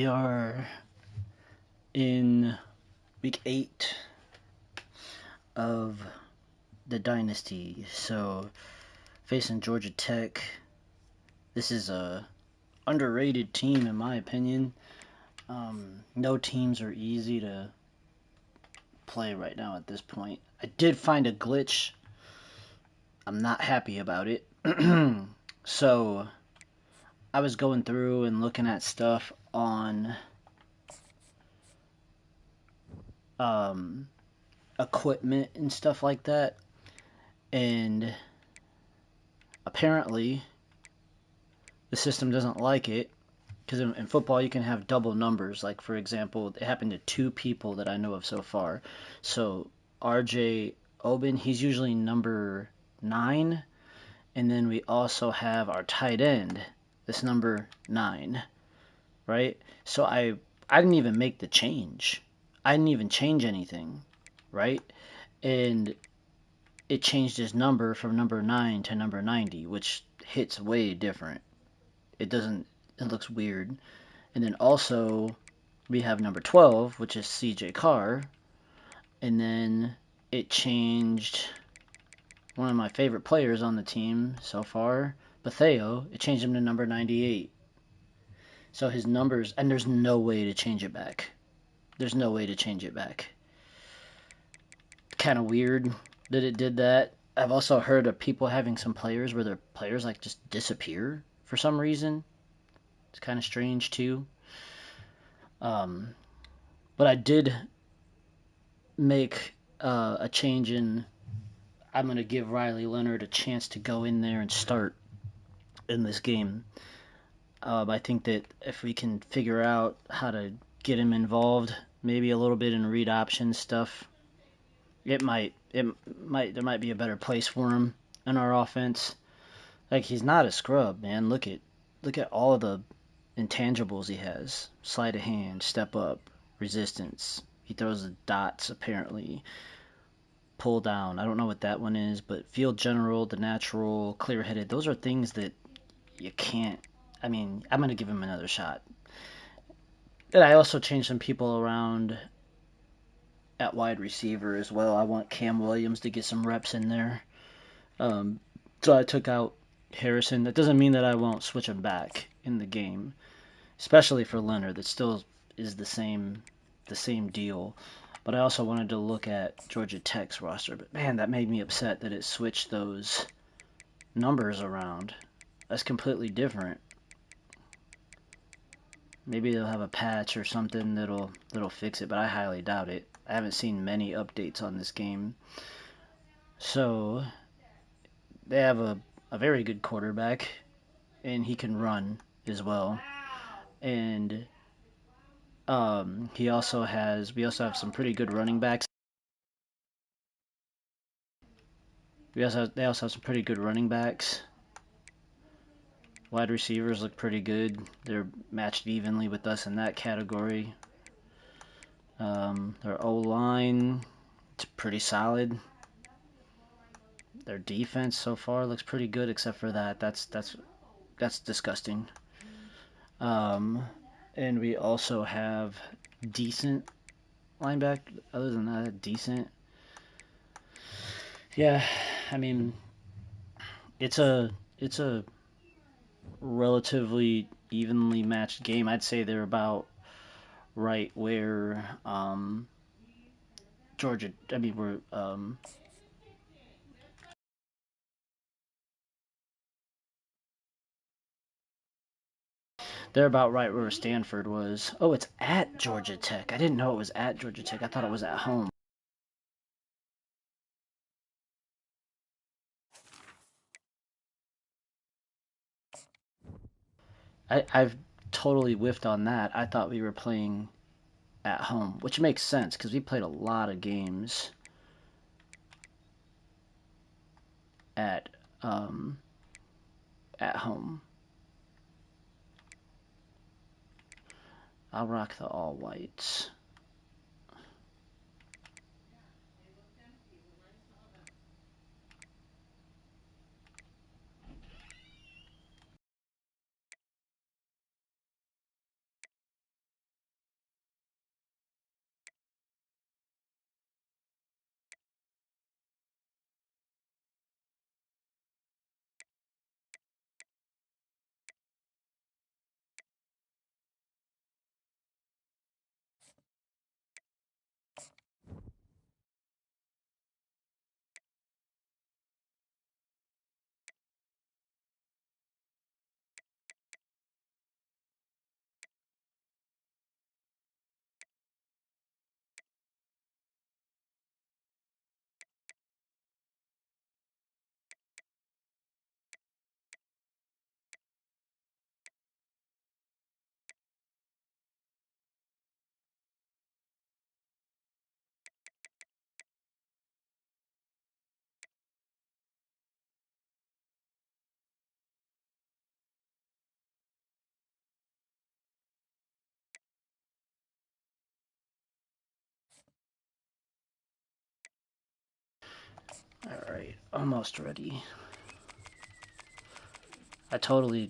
We are in week 8 of the Dynasty. So, facing Georgia Tech. This is a underrated team in my opinion. No teams are easy to play right now at this point. I did find a glitch. I'm not happy about it. So, I was going through and looking at stuff on equipment and stuff like that, and apparently the system doesn't like it, because in football you can have double numbers. Like, for example, it happened to 2 people that I know of so far. So RJ Oben, he's usually number 9, and then we also have our tight end, this number 9, right? So I didn't even make the change. I didn't even change anything, right? And it changed his number from number 9 to number 90, which hits way different. It doesn't, it looks weird. And then also, we have number 12, which is CJ Carr. And then it changed one of my favorite players on the team so far, Betheo. It changed him to number 98. So his numbers, and there's no way to change it back. There's no way to change it back. Kind of weird that it did that. I've also heard of people having some players where their players like just disappear for some reason. It's kind of strange too. But I did make a change in. I'm going to give Riley Leonard a chance to go in there and start in this game. I think that if we can figure out how to get him involved, maybe a little bit in read option stuff, there might be a better place for him in our offense. Like, he's not a scrub, man. Look at all of the intangibles he has. Sleight of hand, step up, resistance. He throws the dots, apparently. Pull down. I don't know what that one is, but field general, the natural, clear-headed. Those are things that you can't. I mean, I'm going to give him another shot. And I also changed some people around at wide receiver as well. I want Cam Williams to get some reps in there. So I took out Harrison. That doesn't mean that I won't switch him back in the game, especially for Leonard. That still is the same deal. But I also wanted to look at Georgia Tech's roster. But man, that made me upset that it switched those numbers around. That's completely different. Maybe they'll have a patch or something that'll fix it, but I highly doubt it. I haven't seen many updates on this game. So they have a very good quarterback, and he can run as well. And we also have some pretty good running backs. They also have some pretty good running backs. Wide receivers look pretty good. They're matched evenly with us in that category. Their O-line, it's pretty solid. Their defense so far looks pretty good, except for that. That's disgusting. And we also have decent linebacker. Other than that, decent. Yeah, I mean, it's a relatively evenly matched game. I'd say they're about right where Georgia. I mean, we're they're about right where Stanford was. Oh, it's at Georgia Tech. I didn't know it was at Georgia Tech. I thought it was at home. I've totally whiffed on that. I thought we were playing at home, which makes sense because we played a lot of games at um, at home. I'll rock the all whites. Alright, almost ready. I totally,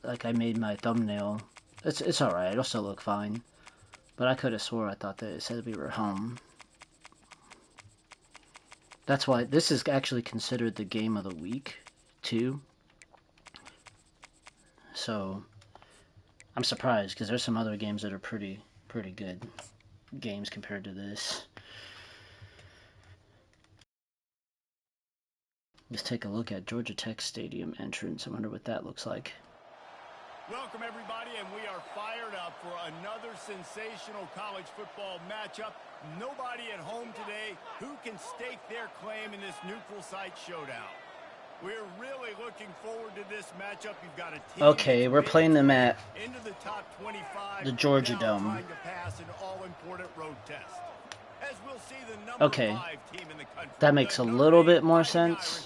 like, I made my thumbnail. It's alright, it'll still look fine. But I could have swore I thought that it said we were home. That's why this is actually considered the game of the week, too. So, I'm surprised, because there's some other games that are pretty good games compared to this. Let's take a look at Georgia Tech Stadium entrance. I wonder what that looks like. Welcome, everybody, and we are fired up for another sensational college football matchup. Nobody at home today who can stake their claim in this neutral site showdown. We're really looking forward to this matchup. You've got a team. Okay, we're playing them at into the top 25, the Georgia Dome. trying to pass an all-important road test. As we'll see the number okay, 5 team in the country. That makes a little bit more sense.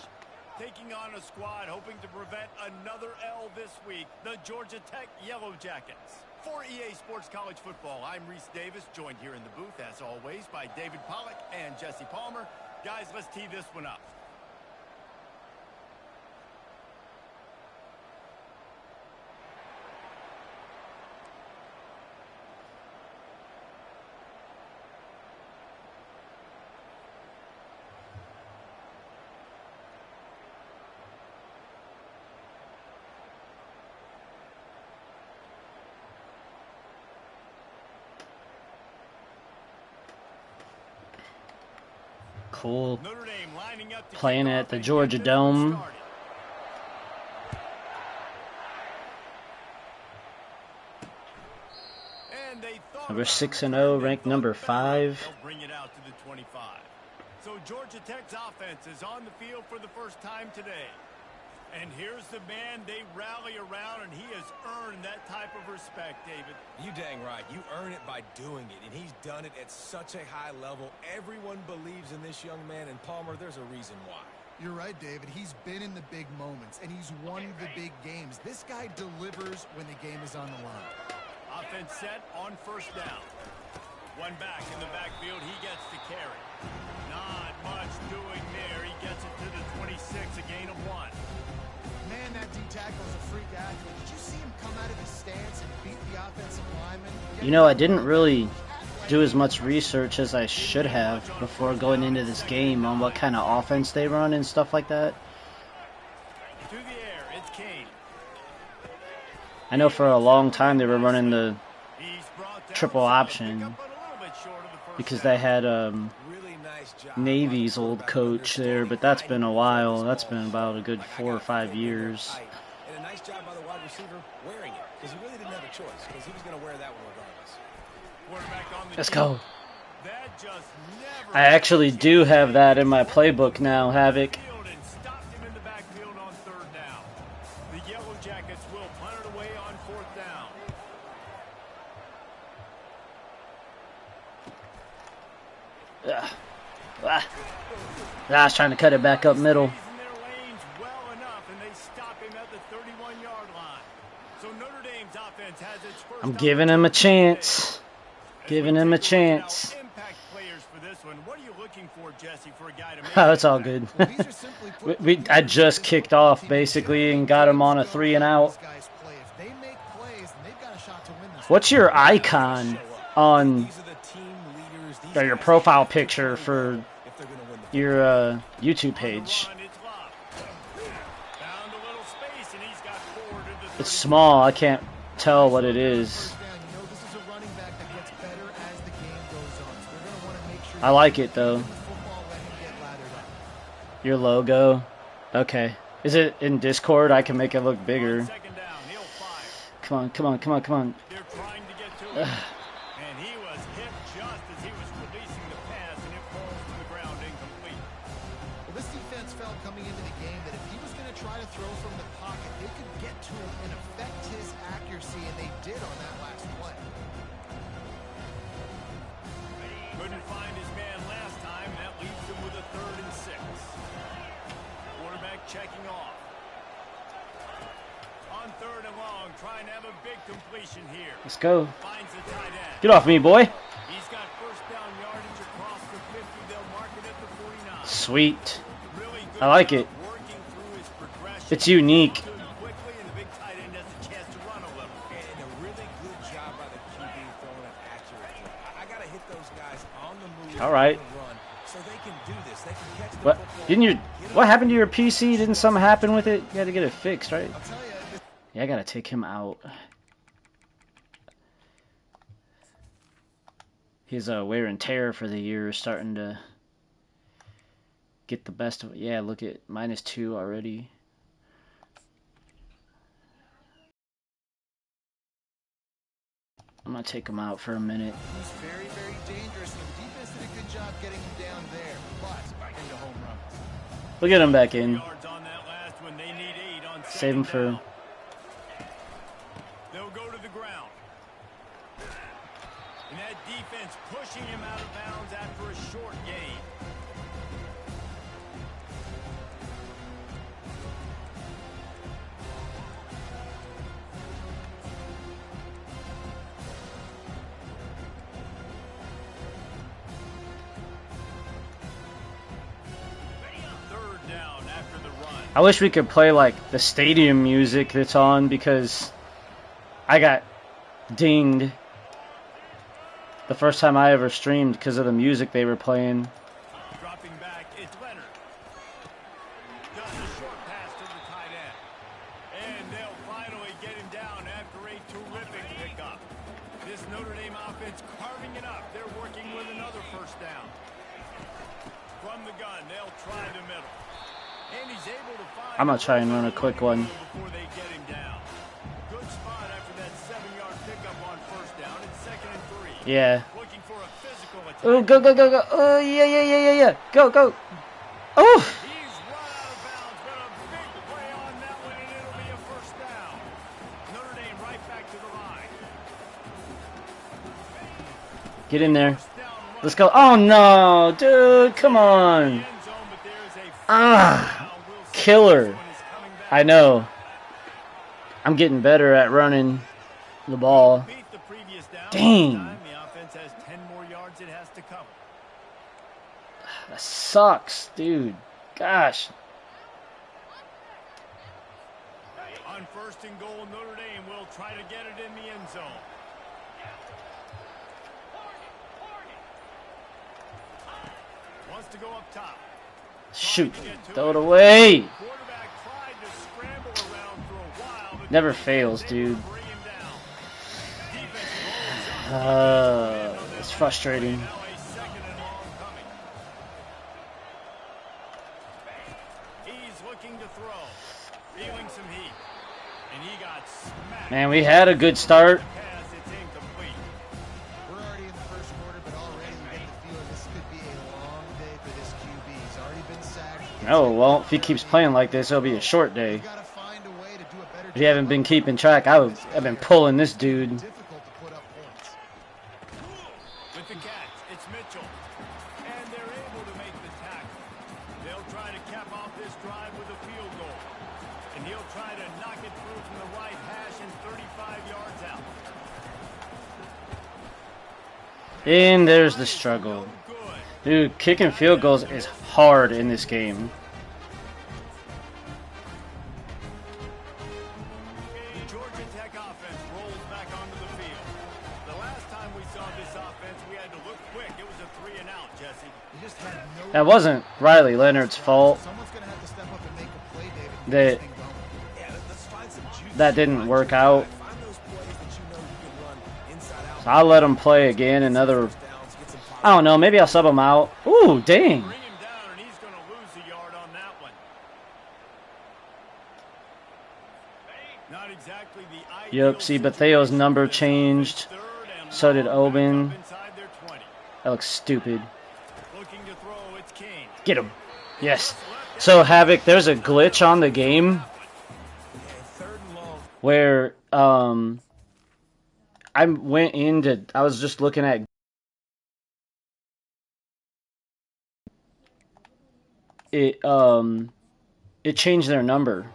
Taking on a squad hoping to prevent another L this week, the Georgia Tech Yellow Jackets. For EA Sports College Football, I'm Reese Davis, joined here in the booth, as always, by David Pollack and Jesse Palmer. Guys, let's tee this one up. Cool. Playing at the Georgia Dome. We're 6-0, ranked number 5. Bring it out to the 25. So Georgia Tech's offense is on the field for the first time today. And here's the man they rally around, and he has earned that type of respect, David. You dang right. You earn it by doing it, and he's done it at such a high level. Everyone believes in this young man, and Palmer, there's a reason why. You're right, David. He's been in the big moments, and he's won the big games. This guy delivers when the game is on the line. Offense set on first down. One back in the backfield. He gets to carry. Not much doing there. He gets it to the 26, a gain of 1. Man, that D-tackle is a freak athlete. Did you see him come out of his stance and beat the offensive lineman? You know, I didn't really do as much research as I should have before going into this game on what kind of offense they run and stuff like that. To the air, it's Kane. I know for a long time they were running the triple option because they had Navy's old coach there, but that's been a while. That's been about a good 4 or 5 years. And a nice job by the wide receiver wearing it, because he really didn't have a choice, because he was going to wear that one regardless. Let's go. I actually do have that in my playbook now, Havoc. The Yellow Jackets will punt it away on 4th down. I was trying to cut it back up middle. I'm giving him a chance. Giving him a chance. Oh, it's all good. I just kicked off, basically, and got him on a 3 and out. What's your icon on your profile picture for your YouTube page? It's small. I can't tell what it is. I like it though. Your logo. Okay. Is it in Discord? I can make it look bigger. Come on, come on, come on, come on. And he was hit just as he was releasing the pass, and it falls to the ground incomplete. Well, this defense felt coming into the game that if he was going to try to throw from the pocket, they could get to him and affect his accuracy, and they did on that last play. Couldn't find his man last time, and that leaves him with a 3rd and 6. Quarterback checking off. On 3rd and long, trying to have a big completion here. Let's go. Finds the tight end. Get off me, boy. He's got 1st down yardage across the 50. They'll mark it at the 49. Sweet. Really I like it. It's unique. All right. What didn't you? What happened to your PC? Didn't something happen with it? You had to get it fixed, right? Yeah, I gotta take him out. His wear and tear for the year is starting to get the best of it. Yeah, look at -2 already. I'm gonna take him out for a minute. He's very, very dangerous. The defense did a good job getting him down there, but back into home runs. We'll get him back in. Save him for. They'll go to the ground. And that defense pushing him out of bounds after a short gain. I wish we could play like the stadium music that's on because I got dinged the first time I ever streamed because of the music they were playing. Dropping back, it's Leonard. Does a short pass to the tight end. And they'll finally get him down after a terrific pickup. This Notre Dame offense carving it up. They're working with another first down. From the gun, they'll try the middle. And he's able to find I'm going to try and run a quick one. before they get him down. Good spot after that 7-yard pickup on first down. It's 2nd and 3. Yeah. Looking for a physical attack. Oh, go, go, go, go. Oh, yeah. Go, go. Oh! He's run out of bounds, but a big play on that one, and it'll be a first down. Notre Dame right back to the line. Get in there. Let's go. Oh, no. Dude, come on. Ah, killer. I know. I'm getting better at running the ball. Dang. The offense has 10 more yards it has to cover. That sucks, dude. Gosh. On 1st and goal, Notre Dame will try to get it in the end zone. Wants to go up top. Shoot. Throw it away. Never fails, dude. It's frustrating. He's looking to throw. Feeling some heat. And he got smacked. Man, we had a good start. We're already in the first quarter, but already we get the feeling this could be a long day for this QB. He's already been sacked. No, well, if he keeps playing like this, it'll be a short day. If you haven't been keeping track, I've been pulling this dude. With the catch, it's Mitchell. And they're able to make the tackle. They'll try to cap off this drive with a field goal. And he'll try to knock it through from the right hash and 35 yards out. And there's the struggle. Dude, kicking field goals is hard in this game. That wasn't Riley Leonard's fault. That didn't work out. So I'll let him play again another. I don't know. Maybe I'll sub him out. Ooh, dang. Yep. See, Batheo's number changed. So did Oben. That looks stupid. Get him. Yes. So, Havoc, there's a glitch on the game where I was just looking at it. It changed their number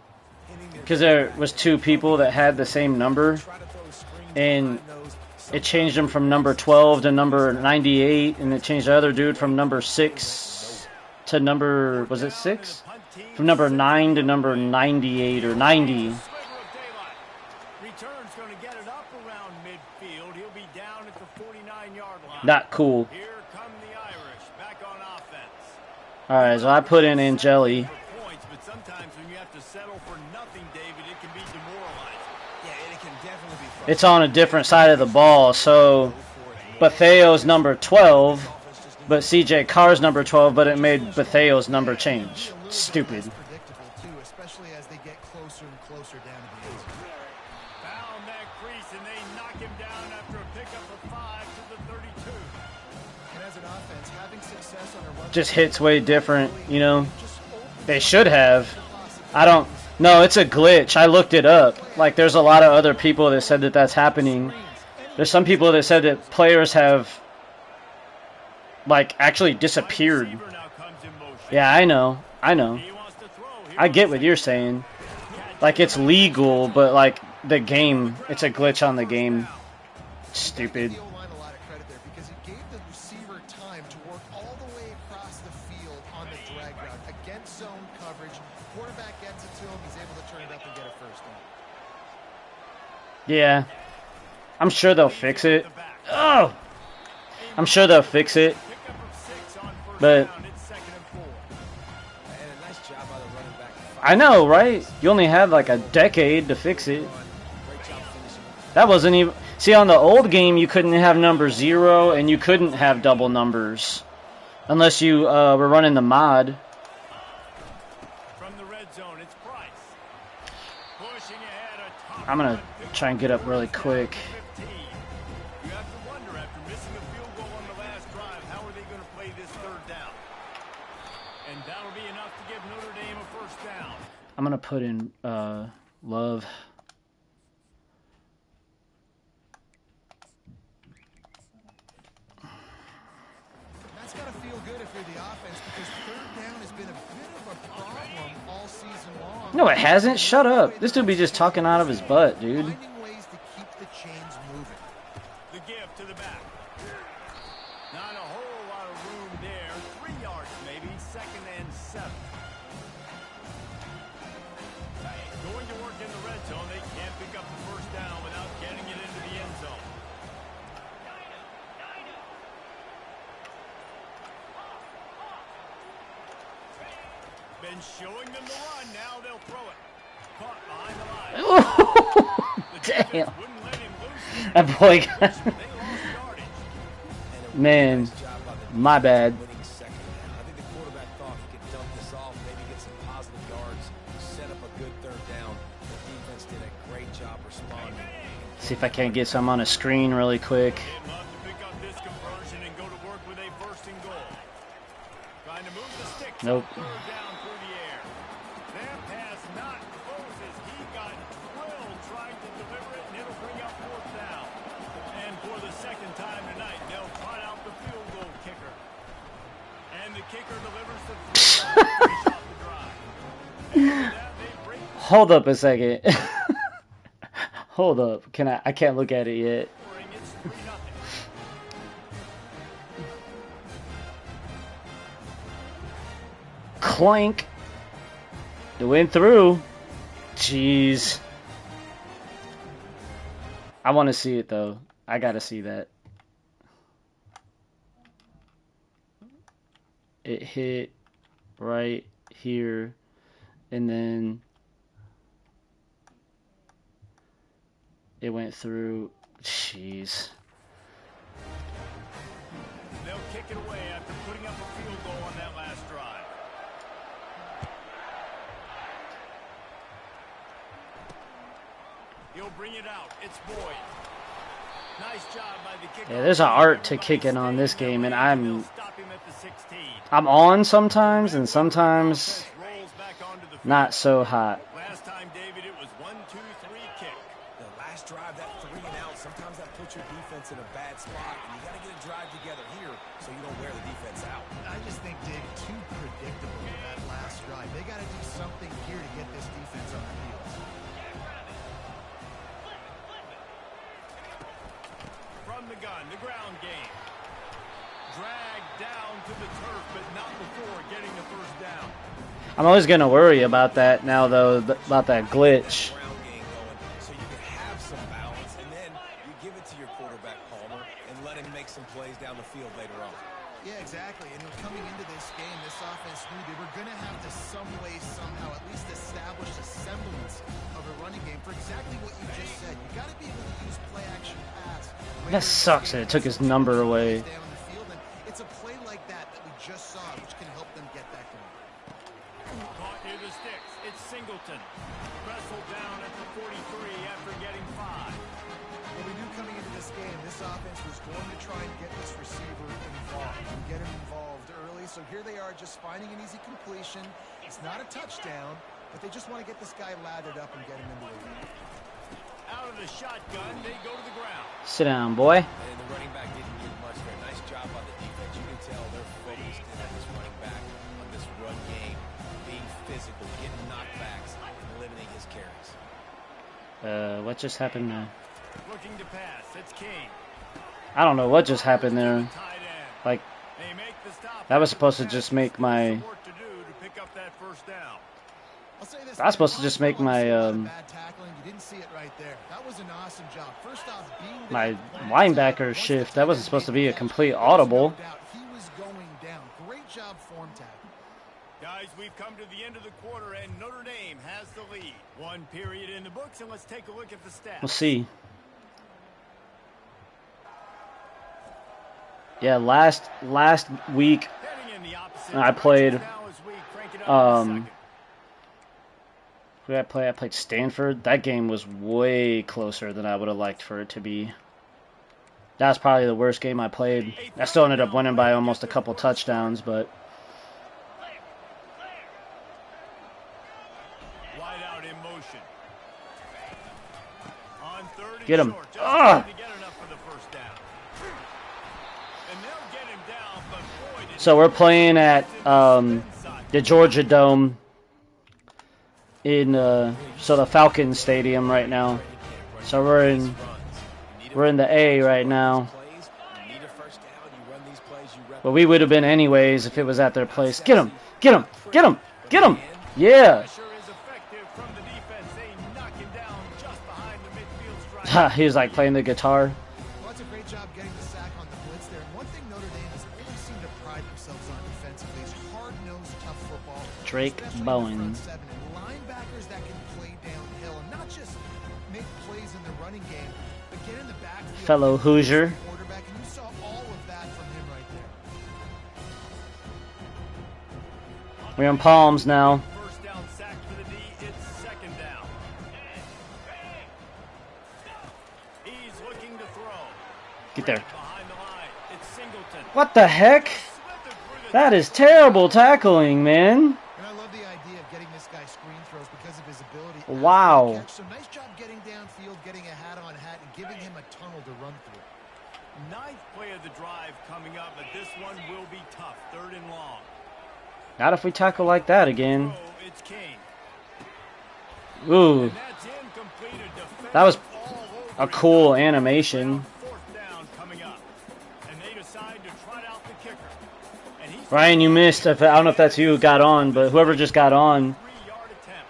because there was 2 people that had the same number, and it changed them from number 12 to number 98, and it changed the other dude from number 6 to number, was it 6? from number 9 to number 98 or 90. Return's going to get it up around midfield. He'll be down at the 49-yard line. Not cool. Here come the Irish back on offense. All right, so I put in Angeli. Points, but sometimes when you have to settle for nothing, David, it can be demoralizing. Yeah, it can definitely be frustrating. It's on a different side of the ball, so Betheo's number 12, but CJ Carr's number 12, but it made Betheo's number change. Stupid. Predictable too, especially as they get closer and closer down to the end zone. Found that crease, and they knock him down after a pickup of 5 to the 32. And as an offense, having success on a run Just hits way different, you know. They should have. I don't. No, it's a glitch. I looked it up. Like, there's a lot of other people that said that that's happening. There's some people that said that players have, like, actually disappeared. Receiver now comes in motion. Yeah, I know. I know. He wants to throw. Here I get what you're saying. Like, it's legal, but, like, the game, it's a glitch on the game. Stupid. the O-line a lot of credit there because it gave the receiver time to work all the way across the field on the drag route against zone coverage. Quarterback gets it to him, he's able to turn it up and get a first down. Yeah. I'm sure they'll fix it. Oh! I'm sure they'll fix it. pickup of 6 on first But- down. It's 2nd and 4. And a nice job by the running back. I know, right? You only have like a decade to fix it. Great job finishing. That wasn't even... See, on the old game, you couldn't have number 0, and you couldn't have double numbers. Unless you were running the mod. From the red zone, it's Price. Pushing ahead a top I'm going to run, try and get up really quick. 15. You have to wonder, after missing a field goal on the last drive, how are they going to play this 3rd down? And that'll be enough to give Notre Dame a first down. I'm going to put in Love. That's got to feel good if you're the offense because 3rd down has been a bit of a problem all season long. No, it hasn't. Shut up. This dude be just talking out of his butt, dude. Finding ways to keep the chains moving. The give to the back. Not a whole lot of room there. 3 yards maybe. 2nd and 7. Going to work in the red zone. They can't pick up the first down without getting it into the end zone. Been showing them the run. Now they'll throw it. Caught behind the line. The defense Damn. wouldn't let him loose. That boy got... They lost yardage. Man, Nice job by the my bad. winning 2nd down. I think the quarterback thought he could dump this off, maybe get some positive yards, set up a good 3rd down. The defense did a great job responding. See if I can't get some on a screen really quick. They'd love to pick up this conversion and go to work with a 1st and goal. Trying to move the sticks. Nope. 3rd down through the air. That pass not Moses. He got drilled trying to deliver it, and it'll bring up 4th down. And for the 2nd time tonight, they'll cut out the field goal kicker. And the kicker delivers the field goal to finish off the drive. And with that, they break the Hold up a second. Hold up. I can't look at it yet. scoring. It's 3-0. Clank. It went through. Jeez. I want to see it though. I gotta see that. It hit right here, and then it went through. Jeez. They'll kick it away after putting up a field goal on that last drive. He'll bring it out. It's Boyd. Nice job by the kicker. Yeah, there's an art to kicking on this game, and They'll stop him at the 16. I'm on sometimes, and sometimes Rolls back onto the field. not so hot. Last time, David, it was 1-2-3 kick. The last drive, that 3 and out, sometimes that puts your defense in a bad spot, and you got to get a drive together here so you don't wear the defense out. I just think, Dave, too predictable with that last drive. They got to do something here to get this defense on their heels. From the gun, the ground game. dragged down to the turf, but not before getting the first down. I'm always going to worry about that now, though, about that glitch. So you can have some balance, and then you give it to your quarterback, Palmer, and let him make some plays down the field later on. Yeah, exactly. And coming into this game, this offense knew they were going to have to some way, somehow, at least establish a semblance of a running game for exactly what you just said. You got to be able to use play-action pass. That sucks that it took his number away. It's a play like that we just saw, which can help them get that going. Caught near the sticks. It's Singleton. Wrestled down at the 43 after getting 5. Well, we knew coming into this game, this offense was going to try and get this receiver involved and get him involved early. So here they are just finding an easy completion. It's not a touchdown, but they just want to get this guy lathered up and get him into the game. Out of the shotgun, they go to the ground. Sit down, boy. And the running back didn't do much there. Nice job on the defense. You can tell they're focused in on this running back, on this run game, being physical, getting knockbacks, and limiting his carries. What just happened there? Looking to pass. It's King. I don't know what just happened there. Like, They make the stop. that was supposed to just make my... Work to do to pick up that first down. I'll say this, I was supposed to just make my bad tackling. You didn't see it right there. That was an awesome job. First off, being my linebacker shift. That wasn't supposed to be a complete audible. He was going down. Great job form tackling. Guys, we've come to the end of the quarter, and Notre Dame has the lead. One period in the books, and let's take a look at the stats. We'll see. Yeah, last week Heading in the opposite I played. direction now as we crank it up in the second. Who did I play? I played Stanford. That game was way closer than I would have liked for it to be. That was probably the worst game I played. I still ended up winning by almost a couple touchdowns, but Wide out in motion. On third and get him. short, just Ah! trying to get enough for the first down. And they'll get him down, but boy, did So we're playing at the Georgia Dome in so the Falcons Stadium right now. So we're in the A right now. But we would have been anyways if it was at their place. Get him! Get him! Get him! Get him! Yeah! pressure is effective from the defense. They knock him down just behind the midfield stripe. Ha! He was like playing the guitar. Well, that's a great job getting the sack on the blitz there. And one thing Notre Dame has always seemed to pride themselves on defensively is hard-nosed, tough football. Drake especially in the Bowen. front seven, and linebackers that can play downhill and not just make plays in the running game, but get in the backfield. Fellow Hoosier. Quarterback, and you saw all of that from him right there. We're on Palms now. First down sack for the D. It's second down. He's looking to throw. Get there. Behind the line. It's Singleton. What the heck? Slithered through the That is terrible tackling, man. And I love the idea of getting this guy screen throws because of his ability. Wow. after the catch. So nice job getting downfield, getting a hat-on-hat, and giving him a tunnel to run through. ninth play of the drive coming up, but this one will be tough. Third and long. Not if we tackle like that again. Throw, it's King. Ooh, And that's incomplete. A defense that was all a over cool it. animation. Fourth down coming up. And they decide to trot out the kicker. And he's Ryan, you missed. I don't know if that's you who got on, but whoever just got on, 3-yard attempt.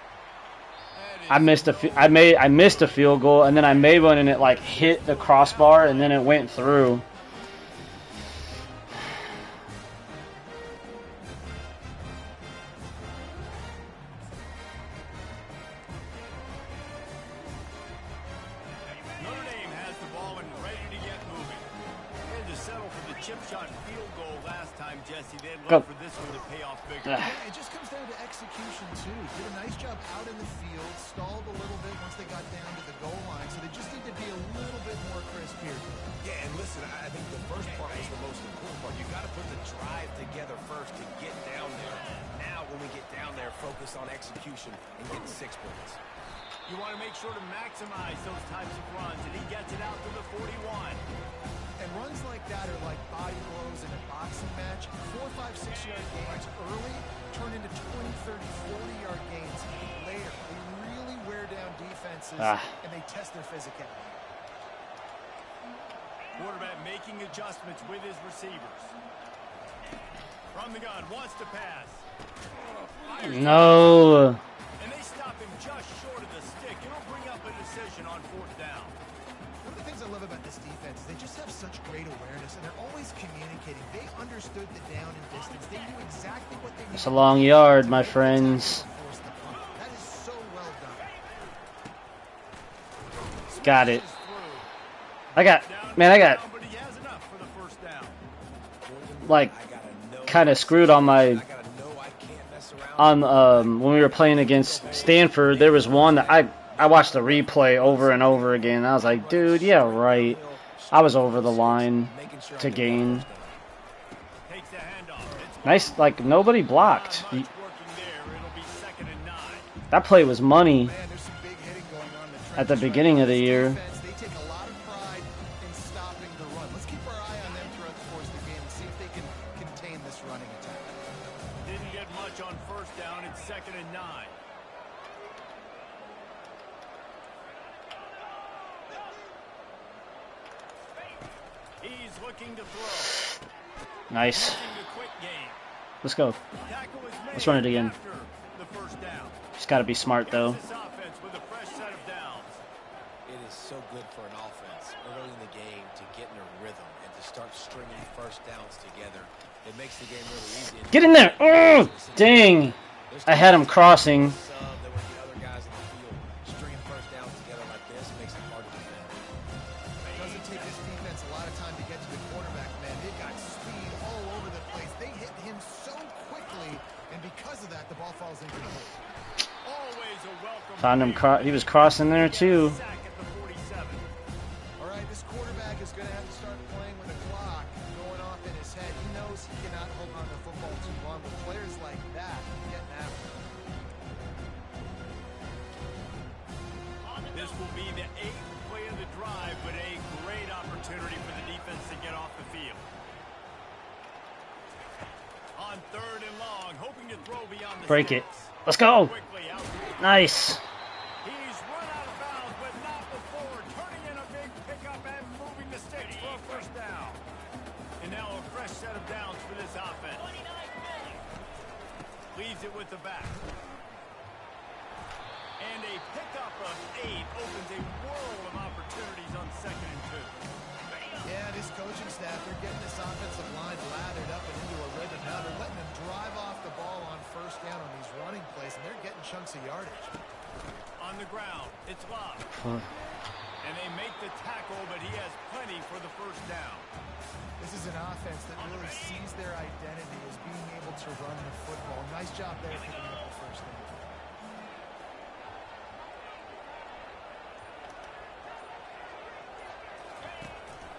I missed a field goal, and then I made one, and it like hit the crossbar, and then it went through. Notre Dame has the ball and ready to get moving. They had to settle for the chip shot field goal last time, Jesse. They'd Go. look for this one to pay off bigger. Yeah, it just comes down to execution, too. Did a nice job out in the field, stalled a little bit once they got down to the goal line, so they just need to be a little bit more crisp here. Yeah, and listen, I think the first part was the most important part. You got to put the drive together first to get down there. Now, when we get down there, focus on execution and get 6 points. You want to make sure to maximize those types of runs, and he gets it out to the 41. And runs like that are like body blows in a boxing match. 4, 5, 6-yard gains early turn into 20, 30, 40-yard gains later. They really wear down defenses, and they test their physicality. Quarterback making adjustments with his receivers. From the gun, wants to pass. No. And they stop him just short of the stick. It'll bring up a decision on 4th down. One of the things I love about this defense is they just have such great awareness, and they're always communicating. They understood the down and distance. They knew exactly what they needed. It's a long yard, my friends. That is so well done. Got it. I got, like, kind of screwed on my, when we were playing against Stanford. There was one that I watched the replay over and over again. I was like, dude, yeah, right. I was over the line to gain. Nice, like, nobody blocked. That play was money at the beginning of the year. They take a lot of pride in stopping the run. Let's keep our eye on them throughout the course of the game and see if they can contain this running attack. Didn't get much on 1st down. It's 2nd and 9. He's looking to throw. Nice. Let's go. Let's run it again. Just got to be smart, though. It is so good for an offense early in the game to get in a rhythm and to start stringing 1st downs together. It makes the game really easy. Get in there! Oh, dang! I had him crossing. Stringing 1st downs together like this makes it hard to defend. It doesn't take this defense a lot of time to get to the quarterback, man. They've got speed all over the place. They hit him so quickly, and because of that, the ball falls incomplete. Found him. He was crossing there too. All right, this quarterback is going to have to start playing with a clock going off in his head. He knows he cannot hold on to the football too long, but players like that getting after him. This will be the 8th play of the drive, but a great opportunity for the defense to get off the field. On 3rd and long, hoping to throw beyond the Break it. sticks. Let's go. Quickly out. Nice. He's run out of bounds, but not before turning in a big pickup and moving the sticks for a 1st down. And now a fresh set of downs for this offense. Leaves it with the back. And a pickup of 8 opens a world of opportunities on 2nd and 2. Yeah, this coaching staff, they're getting this offensive line lathered up and into a rhythm. Now they're letting them drive off the ball on 1st down on these running plays, and they're getting chunks of yardage. On the ground, it's Love. And they make the tackle, but he has plenty for the 1st down. This is an offense that really sees their identity as being able to run the football. Nice job there picking up the 1st down.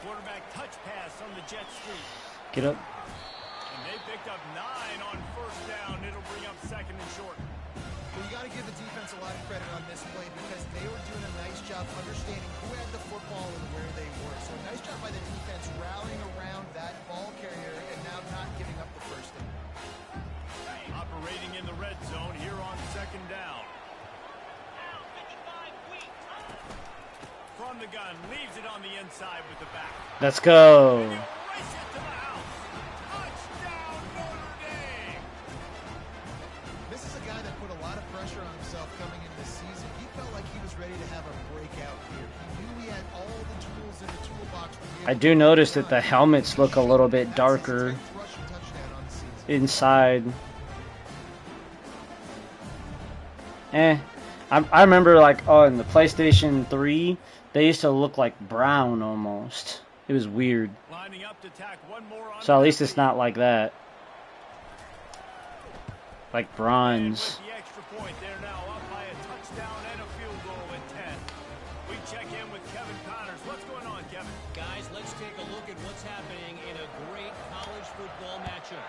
Quarterback touch pass on the jet sweep. Get up. And they picked up 9 on 1st down. It'll bring up 2nd and short. Well, you got to give the defense a lot of credit on this play because they were doing a nice job understanding who had the football and where they were. So a nice job by the defense rallying around that ball carrier and now not giving up the 1st down. Operating in the red zone here on 2nd down. From the gun, leaves it on the inside with the back. Let's go. This is a guy that put a lot of pressure on himself coming into this season. He felt like he was ready to have a breakout here. He knew he had all the tools in the toolbox. I do notice that the helmets look a little bit darker inside. I remember, like, in the PlayStation 3, they used to look like brown almost. It was weird. So at least it's not like that. Like bronze. The extra point, they're now up by a touchdown and a field goal at 10. We check in with Kevin Connors. What's going on, Kevin? Guys, let's take a look at what's happening in a great college football matchup.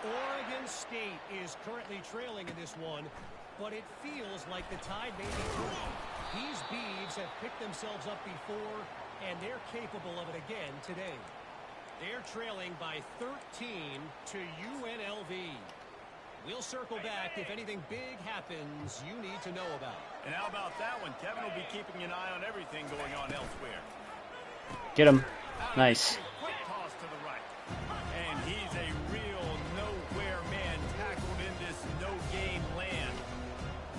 Oregon State is currently trailing in this one, but it feels like the tide may be turning. These Beavs have picked themselves up before, and they're capable of it again today. They're trailing by 13 to UNLV. We'll circle back if anything big happens you need to know about. And how about that one? Kevin will be keeping an eye on everything going on elsewhere. Get him. Nice. Quick toss to the right. And he's a real nowhere man tackled in this no-game land.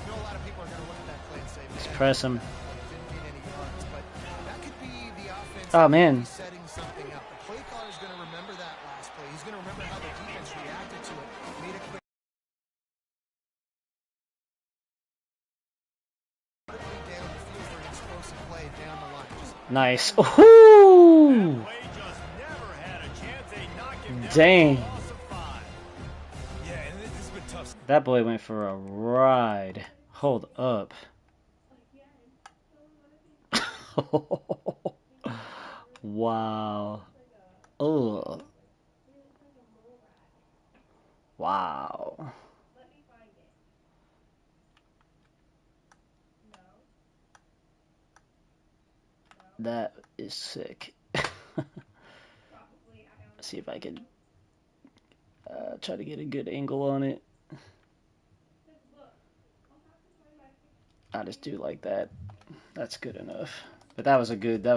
You know, a lot of people are going to look at that play and say, Let's man, press him. didn't gain any yards, but that could be the offense Oh, man. setting something up. The play caller is going to remember that last play. He's going to remember how the defense reacted to it, made a quick down the field for an explosive play down the line. Just Nice. Ooh. Way just never had a chance. They knock him down. Dang. Loss of 5. Yeah, and this has been tough. That boy went for a ride. Hold up. Wow. Oh. Wow. That is sick. See if I can try to get a good angle on it. I'll just do like that. That's good enough. But that was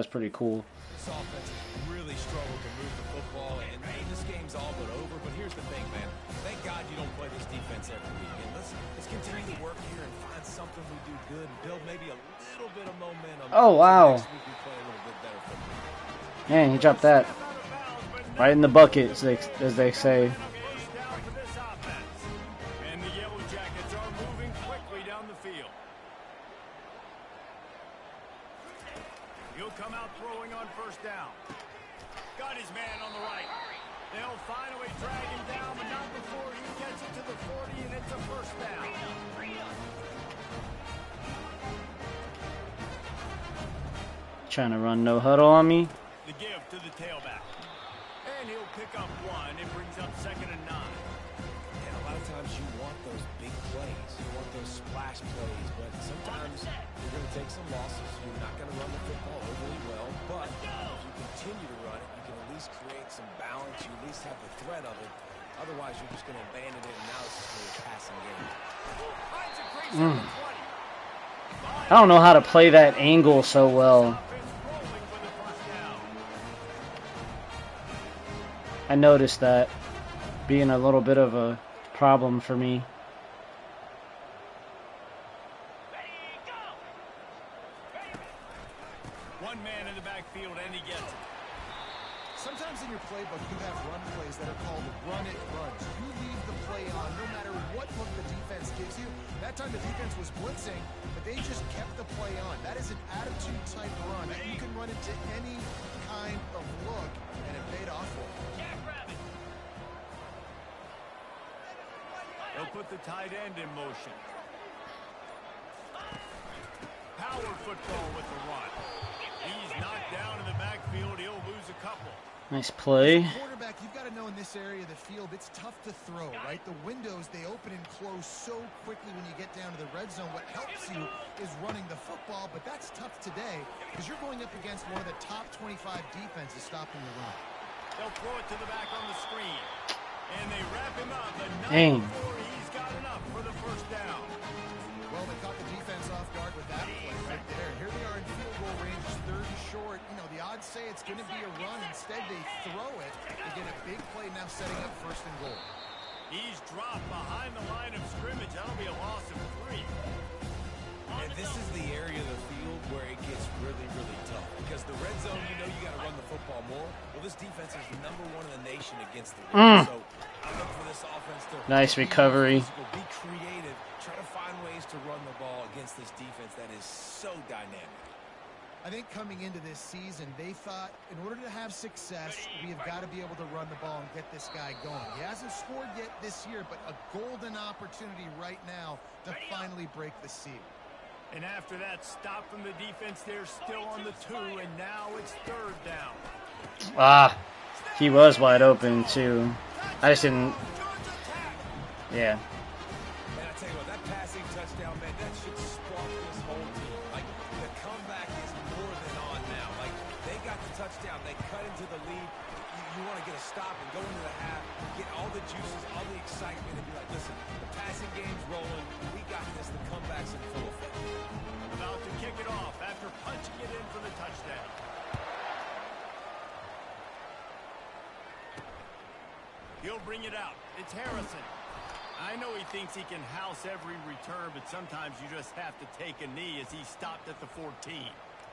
pretty cool. This offense really struggled to move the football, and this game's all but over. But here's the thing, man. Thank God you don't play this defense every week. And let's continue to work here and find something we do good and build maybe a little bit of momentum. Oh, wow. Next week we play a little bit better football. Man, he dropped that right in the bucket, as they say. First down for this offense. And the Yellow Jackets are moving quickly down the field. He'll come out throwing on first down. Got his man on the right. They'll finally drag him down, but not before he gets it to the 40, and it's a first down. Trying to run no huddle on me. The give to the tailback. And he'll pick up 1. It brings up 2nd and 9. And a lot of times you want those big plays. You want those splash plays. But sometimes you're going to take some losses. You're not going to run the football overly well. But if you continue to run it, you can at least create some balance. You at least have the threat of it. Otherwise, you're just going to abandon it, and now it's just going to be a passing game. I don't know how to play that angle so well. I noticed that being a little bit of a problem for me. One man in the backfield, and he gets it. sometimes in your playbook you have run plays that are called run it runs. You leave the play on no matter what look the defense gives you. That time the defense was blitzing, but they just kept the play on. That is an attitude type run. You can run it to any kind of look, and it paid off for them. They'll put the tight end in motion. Power football with the run. He's knocked down in the backfield. He'll lose a couple. Nice play. As a quarterback, you've got to know in this area of the field, it's tough to throw, right? The windows, they open and close so quickly when you get down to the red zone. What helps you is running the football, but that's tough today because you're going up against one of the top 25 defenses stopping the run. They'll throw it to the back on the screen. And they wrap him up, but not Dang. before he's got enough for the first down. Well, they caught the defense off guard with that play right there. Here they are in field goal range, third and short. You know, the odds say it's going to be a run. Instead, they throw it. They get a big play now setting up first and goal. He's dropped behind the line of scrimmage. That'll be a loss of 3. And this is the area of the field where it gets really, really tough. Because the red zone, you know you got to run the football more. Well, this defense is #1 in the nation against the run. So I look for this offense to Nice recovery. be creative, try to find ways to run the ball against this defense that is so dynamic. I think coming into this season, they thought in order to have success, we have got to be able to run the ball and get this guy going. He hasn't scored yet this year, but a golden opportunity right now to finally break the seal. And after that stop from the defense, they're still on the 2, and now it's 3rd down. Ah, he was wide open too. I just didn't. Yeah. And I tell you what, that passing touchdown, man, that should spark this whole team. Like, the comeback is more than on now. Like, they got the touchdown. They cut into the lead. You want to get a stop and go into the half, get all the juices, all the excitement, and be like, listen, the passing game's rolling. We got this. The comeback's in full effect. About to kick it off after punching it in for the touchdown. He'll bring it out. It's Harrison. I know he thinks he can house every return, but sometimes you just have to take a knee as he stopped at the 14.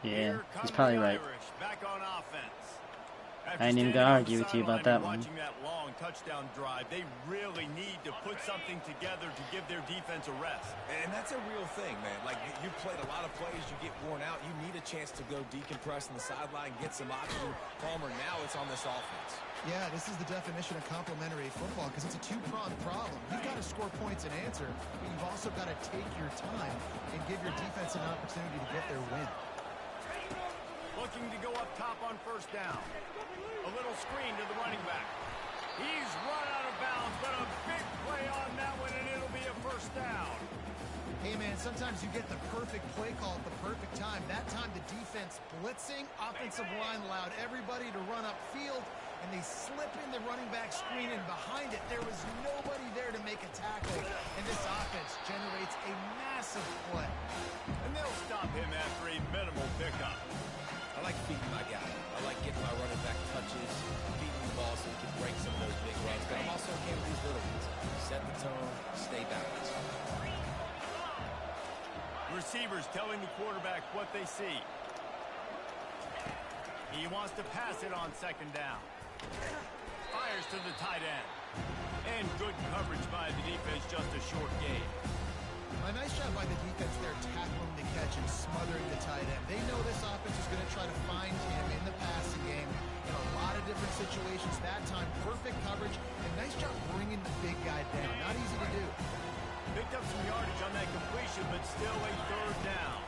Yeah, he's probably right. Irish, back on offense. I ain't even gonna argue with you about that one. Watching that long touchdown drive, they really need to put something together to give their defense a rest. And that's a real thing, man. Like, you played a lot of plays, you get worn out. You need a chance to go decompress on the sideline, get some oxygen. Palmer, now it's on this offense. Yeah, this is the definition of complementary football because it's a two-pronged problem. You've got to score points and answer, but you've also got to take your time and give your defense an opportunity to get their win. Looking to go up top on first down. A little screen to the running back. He's run out of bounds, but a big play on that one, and it'll be a first down. Hey, man, sometimes you get the perfect play call at the perfect time. That time the defense blitzing, offensive line allowed everybody to run upfield, and they slip in the running back screen, and behind it there was nobody there to make a tackle, and this offense generates a massive play. And they'll stop him after a minimal pickup. I like feeding my guy. I like getting my running back touches, feeding the ball so he can break some of those big runs. But I'm also okay with these little ones. Set the tone, stay balanced. Receivers telling the quarterback what they see. He wants to pass it on second down. Fires to the tight end. And good coverage by the defense, just a short gain. A nice job by the defense there, tackling the catch and smothering the tight end. They know this offense is going to try to find him in the passing game in a lot of different situations. That time, perfect coverage, and nice job bringing the big guy down. Not easy to do. Picked up some yardage on that completion, but still a third down.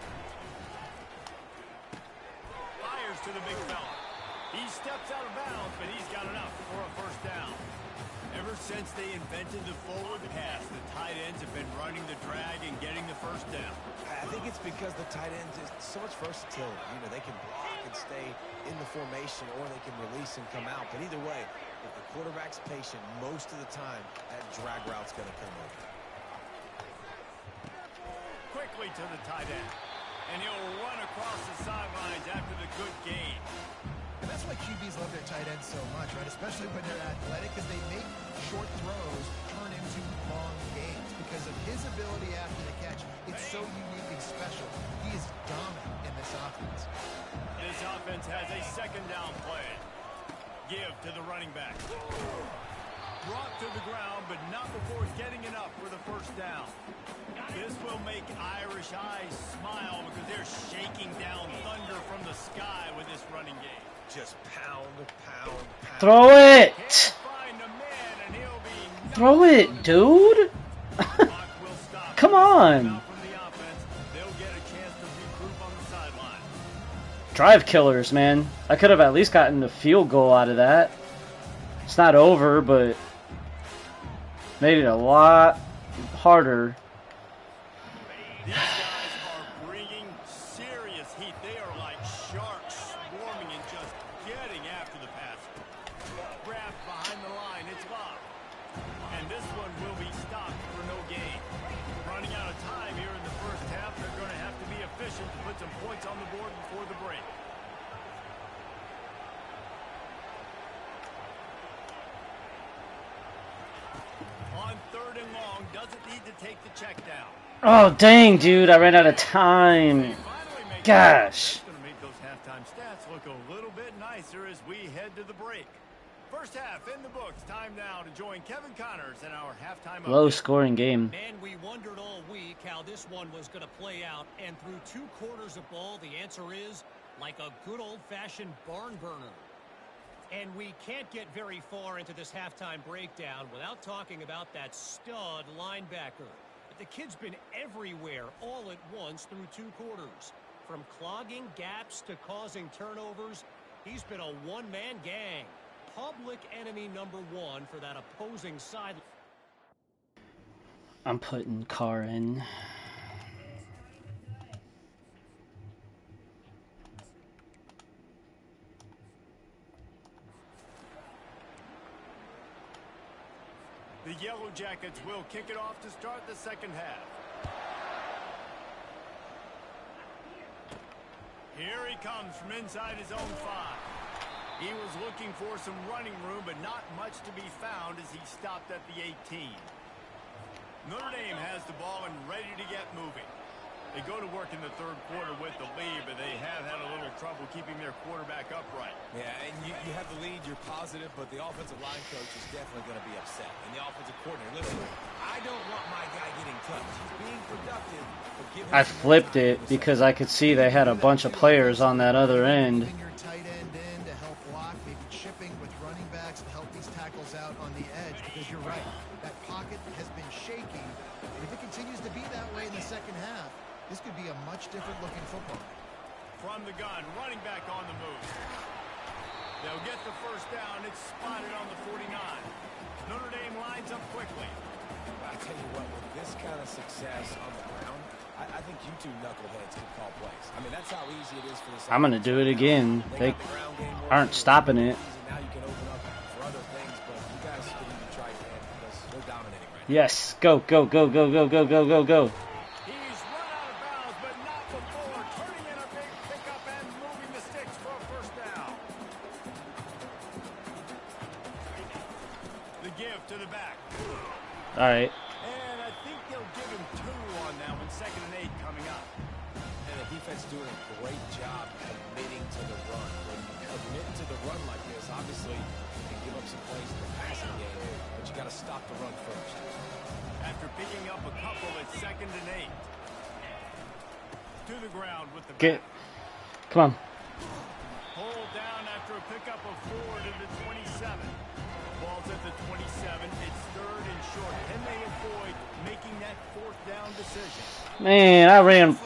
Fires to the big fella. He steps out of bounds, but he's got enough for a first down. Ever since they invented the forward pass, the tight ends have been running the drag and getting the first down. I think it's because the tight ends is so much versatility. You know, they can block and stay in the formation, or they can release and come out. But either way, if the quarterback's patient, most of the time, that drag route's going to come over. Quickly to the tight end. And he'll run across the sidelines after the good gain. And that's why QBs love their tight ends so much, right? Especially when they're athletic, because they make short throws turn into long gains. Because of his ability after the catch, it's so unique and special. He is dominant in this offense. This offense has a second down play. Give to the running back. Brought to the ground, but not before getting enough for the first down. This will make Irish eyes smile because they're shaking down thunder from the sky with this running game. Just pound, pound, pound. Throw it! Throw it, dude! Come on! Drive killers, man. I could have at least gotten the field goal out of that. It's not over, but made it a lot harder. These guys are bringing serious heat. They are like sharks swarming and just getting after the passer. Grabbed behind the line. It's locked. And this one will be stopped for no gain. Running out of time here in the first half. They're going to have to be efficient to put some points on the board before the break. On third and long, doesn't need to take the check down. Oh, dang, dude. I ran out of time. Gosh. Going to make those halftime stats look a little bit nicer as we head to the break. First half in the books. Time now to join Kevin Connors in our halftime. Low-scoring game. And we wondered all week how this one was going to play out. And through 2 quarters of ball, the answer is like a good old-fashioned barn burner. And we can't get very far into this halftime breakdown without talking about that stud linebacker. The kid's been everywhere all at once through 2 quarters. From clogging gaps to causing turnovers, he's been a one-man gang. Public enemy number 1 for that opposing side. I'm putting Carr in. The Yellow Jackets will kick it off to start the second half. Here he comes from inside his own 5. He was looking for some running room, but not much to be found as he stopped at the 18. Notre Dame has the ball and ready to get moving. They go to work in the third quarter with the lead, but they have had a little trouble keeping their quarterback upright. Yeah, and you have the lead, you're positive, but the offensive line coach is definitely going to be upset. And the offensive coordinator, listen, I don't want my guy getting touched. He's being productive, but give him I flipped it because I could see they had a bunch of players on that other end. Your tight end in to help block, maybe chipping with running backs to help these tackles out on the edge, because you're right, that pocket has been shaky. And if it continues to be that way in the second half, this could be a much different looking football. From the gun, running back on the move. They'll get the first down. It's spotted on the 49. Notre Dame lines up quickly. I tell you what, with this kind of success on the ground, I think you two knuckleheads can call plays. I mean, that's how easy it is for this. I'm going to do it again. They aren't stopping it. Now you can open up for other things, but you guys can even try your hand because they're dominating right now. Yes. Go, go, go, go, go, go, go, go, go. He's run out of bounds, but not before turning in a big pickup and moving the sticks for a first down. The give to the back. All right. And I think they'll give him 2 on that one, 2nd and 8 coming up. And the defense doing a great job committing to the run. When you commit to the run like this, obviously you can give up some plays in the passing game, but you got to stop the run first. After picking up a couple at 2nd and 8. To the ground with the Get. back. Come on. Hold down after a pickup of 4 to the 27. Ball's at the 27. It's 3rd and short. Can they avoid making that 4th down decision? Man, I ran.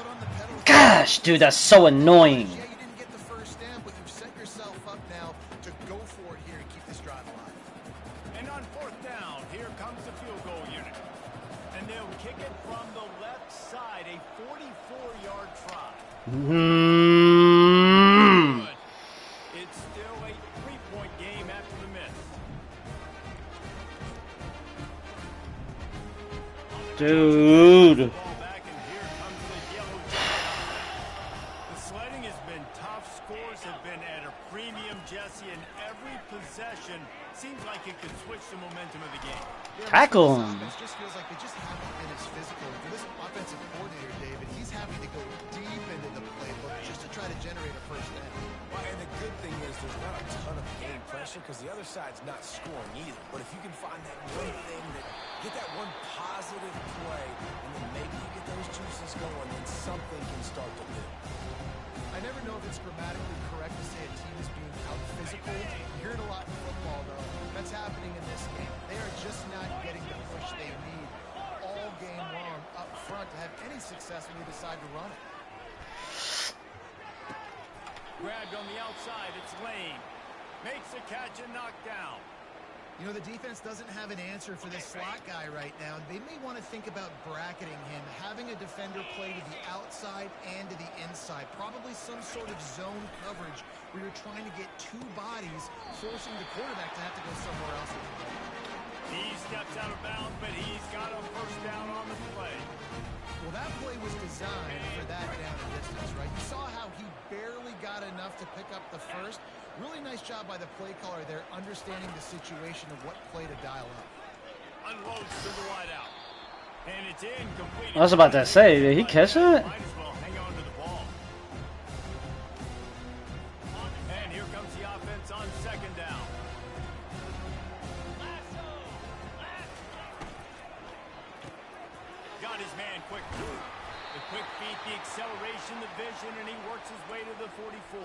Gosh, dude, that's so annoying. Yeah, you didn't get the first down, but you've set yourself up now to go for it here and keep this drive alive. And on 4th down, here comes the field goal unit. And they'll kick it from the left side, a 44-yard try. Mm. Good. It's still a 3-point game after the miss. Dude. Ball back, and here comes the yellow jacket. The sledding has been tough. Scores have been at a premium, Jesse, and every possession seems like it could switch the momentum of the game. Tackle him. It just feels like they just haven't been as physical. For this offensive coordinator, David, he's having to go deep into the playbook just to try to generate a first down. Well, and the good thing is there's not a ton of game pressure because the other side's not scoring either. But if you can find that one thing, get that one positive play, and then maybe you get those juices going, then something can start to build. I never know if it's grammatically correct to say a team is being out-physical. You hear it a lot in football, though. That's happening in this game. They are just not getting the push they need all game long up front to have any success when they decide to run it. Grabbed on the outside, it's Lane. Makes a catch and knocked down. You know, the defense doesn't have an answer for this slot guy right now. They may want to think about bracketing him, having a defender play to the outside and to the inside. Probably some sort of zone coverage where you're trying to get 2 bodies, forcing the quarterback to have to go somewhere else. He steps out of bounds, but he's got a first down on the play. Well, that play was designed for that down and distance, right? You saw how he barely got enough to pick up the first. Really nice job by the play caller there, understanding the situation of what play to dial up. Unloads to the wide out. And it's incomplete. I was about to say, did he catch that? Might as well hang on to the ball. And here comes the offense on 2nd down. Got his man quick. The quick feet, the acceleration, the vision, and he works his way to the 44.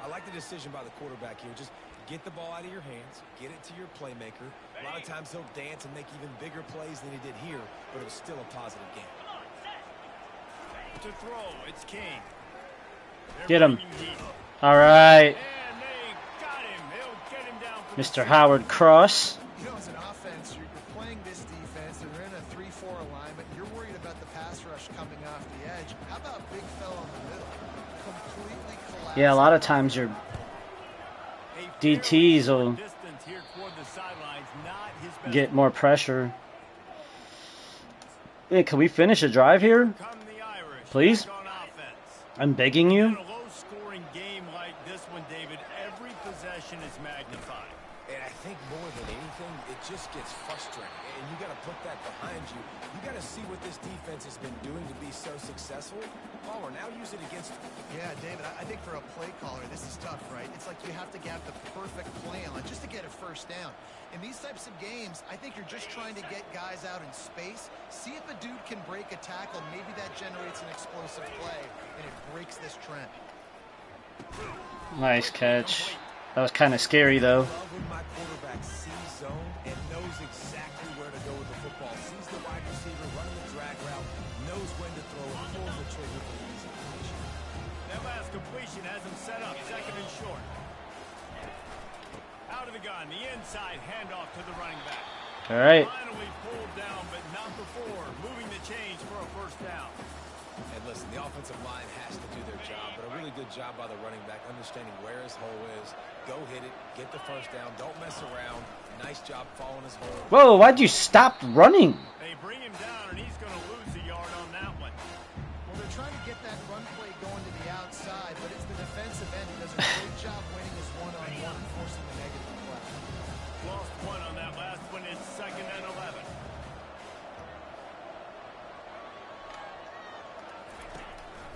I like the decision by the quarterback here. Just get the ball out of your hands, get it to your playmaker. A lot of times he'll dance and make even bigger plays than he did here, but it was still a positive game. To throw, it's King. Get him. All right. And they got him. They'll get him down for Mr. Howard Cross. You know, as an offense, you're playing this defense. They're in a 3-4 alignment. You're worried about the pass rush coming off the edge. How about big fella in the middle? Completely collapsed. Yeah, a lot of times your DTs will get more pressure. Hey, can we finish a drive here? Please? I'm begging you. In a low-scoring game like this one, David, every possession think more than anything, it just gets frustrating. And you got to put that behind you. You got to see what this defense has been doing to be so successful. Oh, or now use it against them. Yeah, David, I think for a play caller, this is tough, right? It's like you have to get the perfect play on just to get a first down. In these types of games, I think you're just trying to get guys out in space, see if a dude can break a tackle, maybe that generates an explosive play, and it breaks this trend. Nice catch. That was kind of scary, though. I love when my quarterback sees zone and knows exactly where to go with the football. Sees the wide receiver running the drag route, knows when to throw it, pulls the trigger for the easy completion. That last completion has him set up, second and short. Out of the gun, the inside handoff to the running back. All right. Finally pulled down, but not before. Moving the chains for a first down. And listen, the offensive line has to do their job, but a really good job by the running back, understanding where his hole is. Go hit it, get the first down, don't mess around. Nice job following his hole. Whoa, why'd you stop running? They bring him down, and he's going to lose a yard on that one. Well, they're trying to get that run play going to the outside, but it's the defensive end who does a great job winning his one-on-one and forcing the negative play. Lost one on that last one. It's second and 11.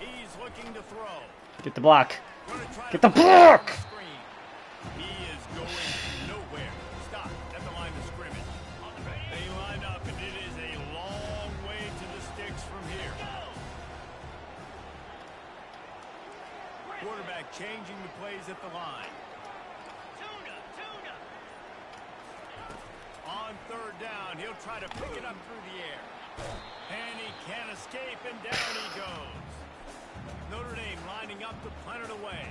He's looking to throw. Get the block. Gonna try Get to the block! screen. He is going nowhere. Stop at the line of scrimmage. They line up, and it is a long way to the sticks from here. Quarterback changing the plays at the line. On third down, he'll try to pick it up through the air. And he can't escape, and down he goes. Notre Dame lining up to punt it away.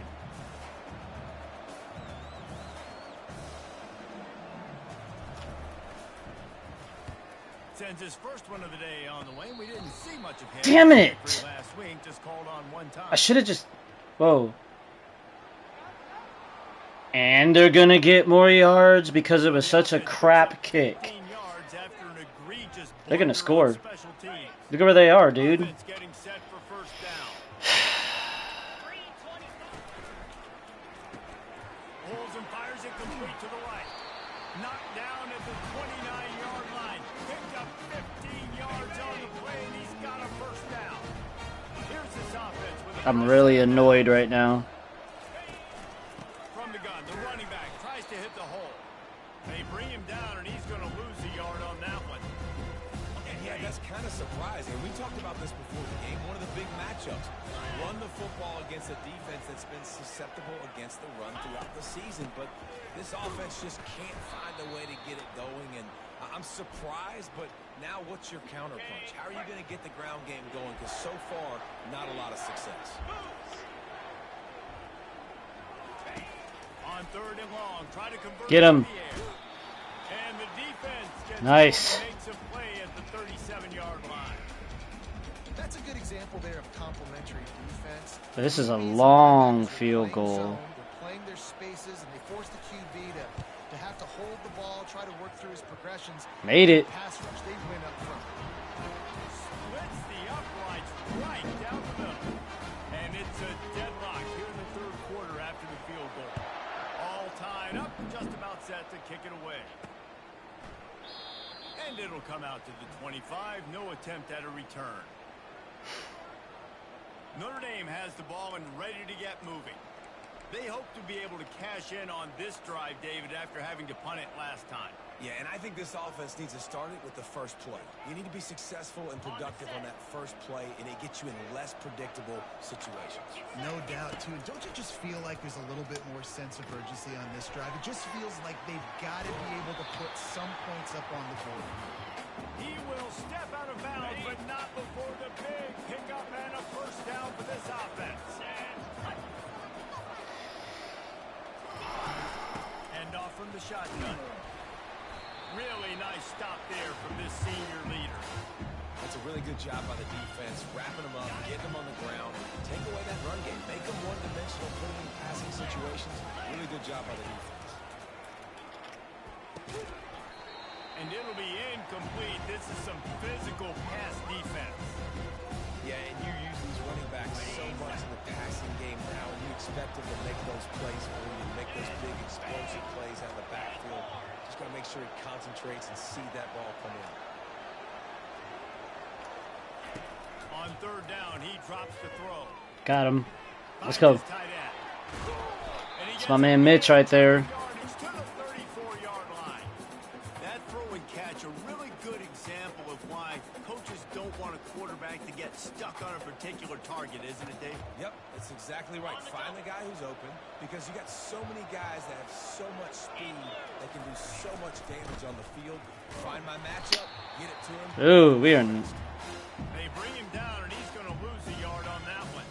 Sends his first one of the day on the way. We didn't see much of him. Damn it! Last week, just called on one time. I should have just... Whoa. And they're going to get more yards because it was such a crap kick. They're going to score. Look at where they are, dude. Getting set for first down. Holds and fires it complete to the right. Knocked down at the 29-yard line. Picked up 15 yards on the play, and he's got a first down. Here's this offense with I'm really annoyed right now. from the gun. The running back tries to hit the hole. They bring him down, and he's going to lose a yard on that one. Yeah, that's kind of surprising. We talked about this before the game. One of the big matchups. Run the football against a defense that's been susceptible against the run throughout the season. But this offense just can't find a way to get it going. And I'm surprised, but now what's your counterpunch? How are you going to get the ground game going? Because so far, not a lot of success. On third and long, try to convert Get him. to the air. And the defense gets Nice. makes a play at the 37-yard line. That's a good example there of complementary defense. But this is a long field goal. They're playing their spaces, and they force the QB to have to hold the ball, try to work through his progressions. Made it. Pass rush, they win up front. Splits the uprights right down the middle. And it's a deadlock here in the third quarter after the field goal. All tied up, just about set to kick it away. And it'll come out to the 25. No attempt at a return. Notre Dame has the ball and ready to get moving. They hope to be able to cash in on this drive, David, after having to punt it last time. Yeah, and I think this offense needs to start it with the first play. You need to be successful and productive on that first play, and it gets you in less predictable situations. No doubt, too. Don't you just feel like there's a little bit more sense of urgency on this drive? It just feels like they've got to be able to put some points up on the board. He will step out of bounds, but not before the big pickup and a first down for this offense. End off from the shotgun. Really nice stop there from this senior leader. That's a really good job by the defense, wrapping them up, getting them on the ground, take away that run game, make them one-dimensional, put them in passing situations. Really good job by the defense. And it'll be incomplete. This is some physical pass defense. Yeah, and you use these running backs so much in the passing game now, and you expect them to make those plays for you, make those big explosive plays out of the backfield. Just got to make sure he concentrates and see that ball come in. On third down, he drops the throw. Got him. Let's go. It's my man Mitch right there. To the 34-yard line. That throw and catch, a really good example of why coaches don't want a quarterback to get stuck on a particular target, isn't it, Dave? Yep, that's exactly right. Find the guy who's open, because you got so many guys that have so much speed that can do so much damage on the field. Find my matchup, get it to him. Ooh, we are. They bring him down, and he's going to lose a yard on that one.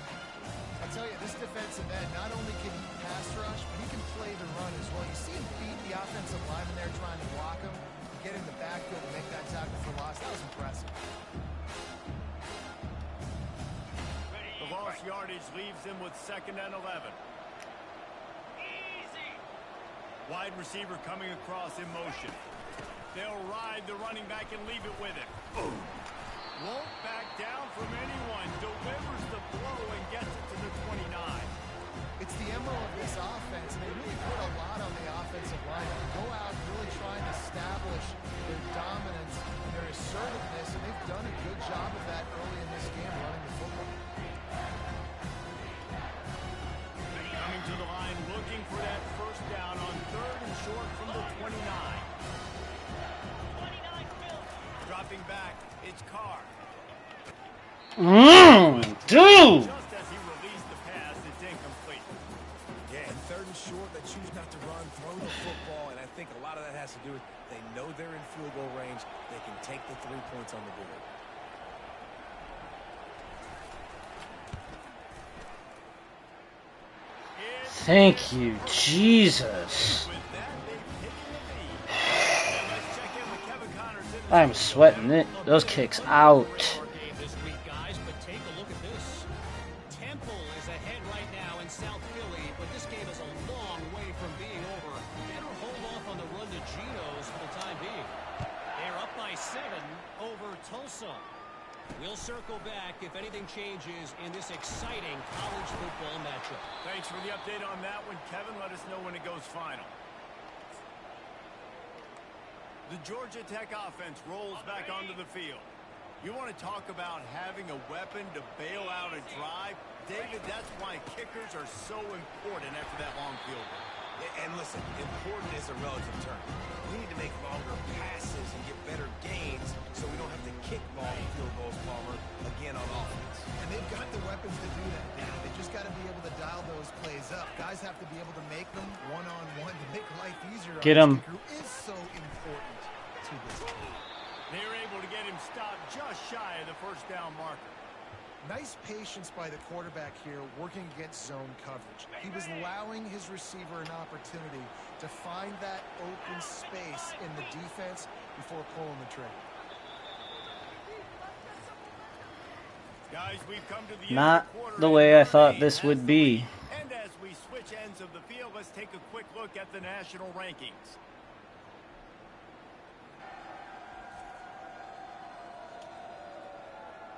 I tell you, this defensive end, not only can he pass rush, but he can play the run as well. You see him beat the offensive lineman there trying to block him, get in the backfield and make that tackle for loss. That was impressive. The lost yardage leaves him with 2nd and 11. Wide receiver coming across in motion. They'll ride the running back and leave it with him. Won't back down from anyone. Delivers the blow and gets it to the 29. It's the MO of this offense, and they really put a lot on the offensive line. They go out really trying to establish their dominance and their assertiveness, and they've done a good job of that early in this game running the football. Coming to the line, looking for that first down on 3rd and short from the 29. Dropping back, it's Carr. Dude! Just as he released the pass, it's incomplete. Yeah, and 3rd and short, they choose not to run, throw the football, and I think a lot of that has to do with they know they're in field goal range. They can take the 3 points on the board. Thank you, Jesus. I'm sweating it. Those kicks out. This week, guys, but take a look at this. Temple is ahead right now in South Philly, but this game is a long way from being over. Better hold off on the run to Geno's for the time being. They're up by 7 over Tulsa. We'll circle back if anything changes in this exciting college football matchup. Thanks for the update on that one, Kevin. Let us know when it goes final. The Georgia Tech offense rolls back onto the field. You want to talk about having a weapon to bail out a drive? David, that's why kickers are so important after that long field goal. And listen, important is a relative term. We need to make longer passes and get better gains so we don't have to kick long field goals, Palmer, again on offense. And they've got the weapons to do that now. They just got to be able to dial those plays up. Guys have to be able to make them one-on-one to make life easier. Get him. Who is so important to this team. They were able to get him stopped just shy of the first down marker. Nice patience by the quarterback here working against zone coverage. He was allowing his receiver an opportunity to find that open space in the defense before pulling the trigger. Guys, we've come to the Not end of the quarter the way I thought and this would be. And as we switch ends of the field, let's take a quick look at the national rankings.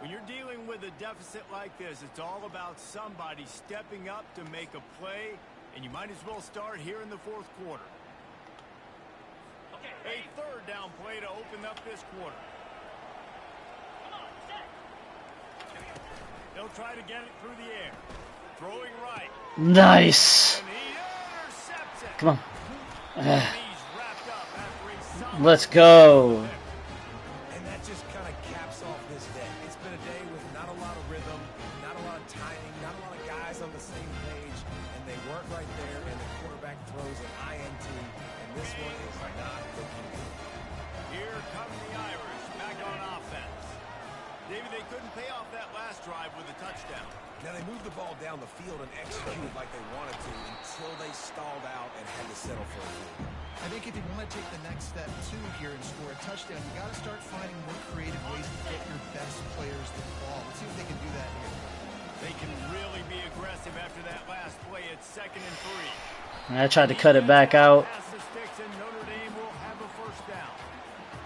When you're dealing with a deficit like this, it's all about somebody stepping up to make a play, and you might as well start here in the 4th quarter. A 3rd down play to open up this quarter. They'll try to get it through the air. Throwing right. Nice. And he intercepts it. Come on. He's wrapped up after a solid Let's go. And that just kind of caps off this day. It's been a day with not a lot of rhythm, not a lot of timing, not a lot of guys on the same page, and they weren't right there, and the quarterback throws an INT, and this one is not looking good. Here come the Irish back on offense. David, they couldn't pay off that last drive with a touchdown. Now they moved the ball down the field and executed like they wanted to until they stalled out and had to settle for a field goal. I think if you want to take the next step too here and score a touchdown, you got to start finding more creative ways to get your best players the ball. Let's see if they can do that here. They can really be aggressive after that last play. It's 2nd and 3. I tried to cut it back out. Pass the sticks and Notre Dame will have a first down.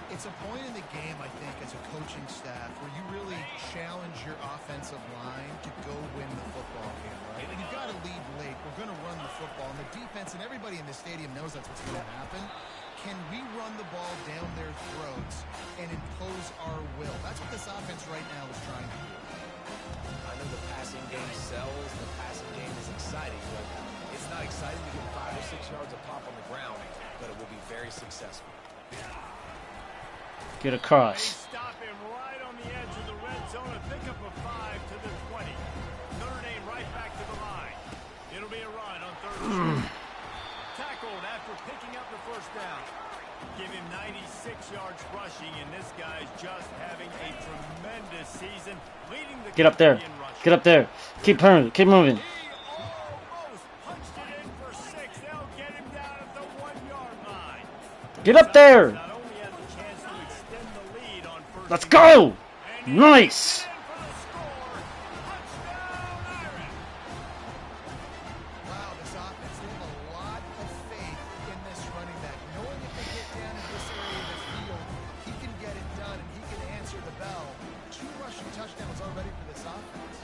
It's a point in the game, I think, as a coaching staff where you really challenge your offensive line to go win the football game, right? You've got to lead late. We're going to run the football. And the defense and everybody in the stadium knows that's what's going to happen. Can we run the ball down their throats and impose our will? That's what this offense right now is trying to do. I know the passing game sells, the passing game is exciting, but it's not exciting to get 5 or 6 yards a pop on the ground, but it will be very successful. Get across. They stop him right on the edge of the red zone and pick up a 5 to the 20. Notre Dame right back to the line. It'll be a run on 3rd. Tackled after picking up the 1st down. Give him 96 yards rushing, and this guy's just having a tremendous season, leading the Get up there. Get up there. Keep moving. Keep moving. He almost punched it in for 6. They'll get him down at the 1-yard line. Get up there. Not only has a chance to extend the lead on 1st Let's go. Nice. Wow, this offense, they have a lot of faith in this running back. Knowing if they get down in this area of the field, he can get it done and he can answer the bell. 2 rushing touchdowns already for this offense.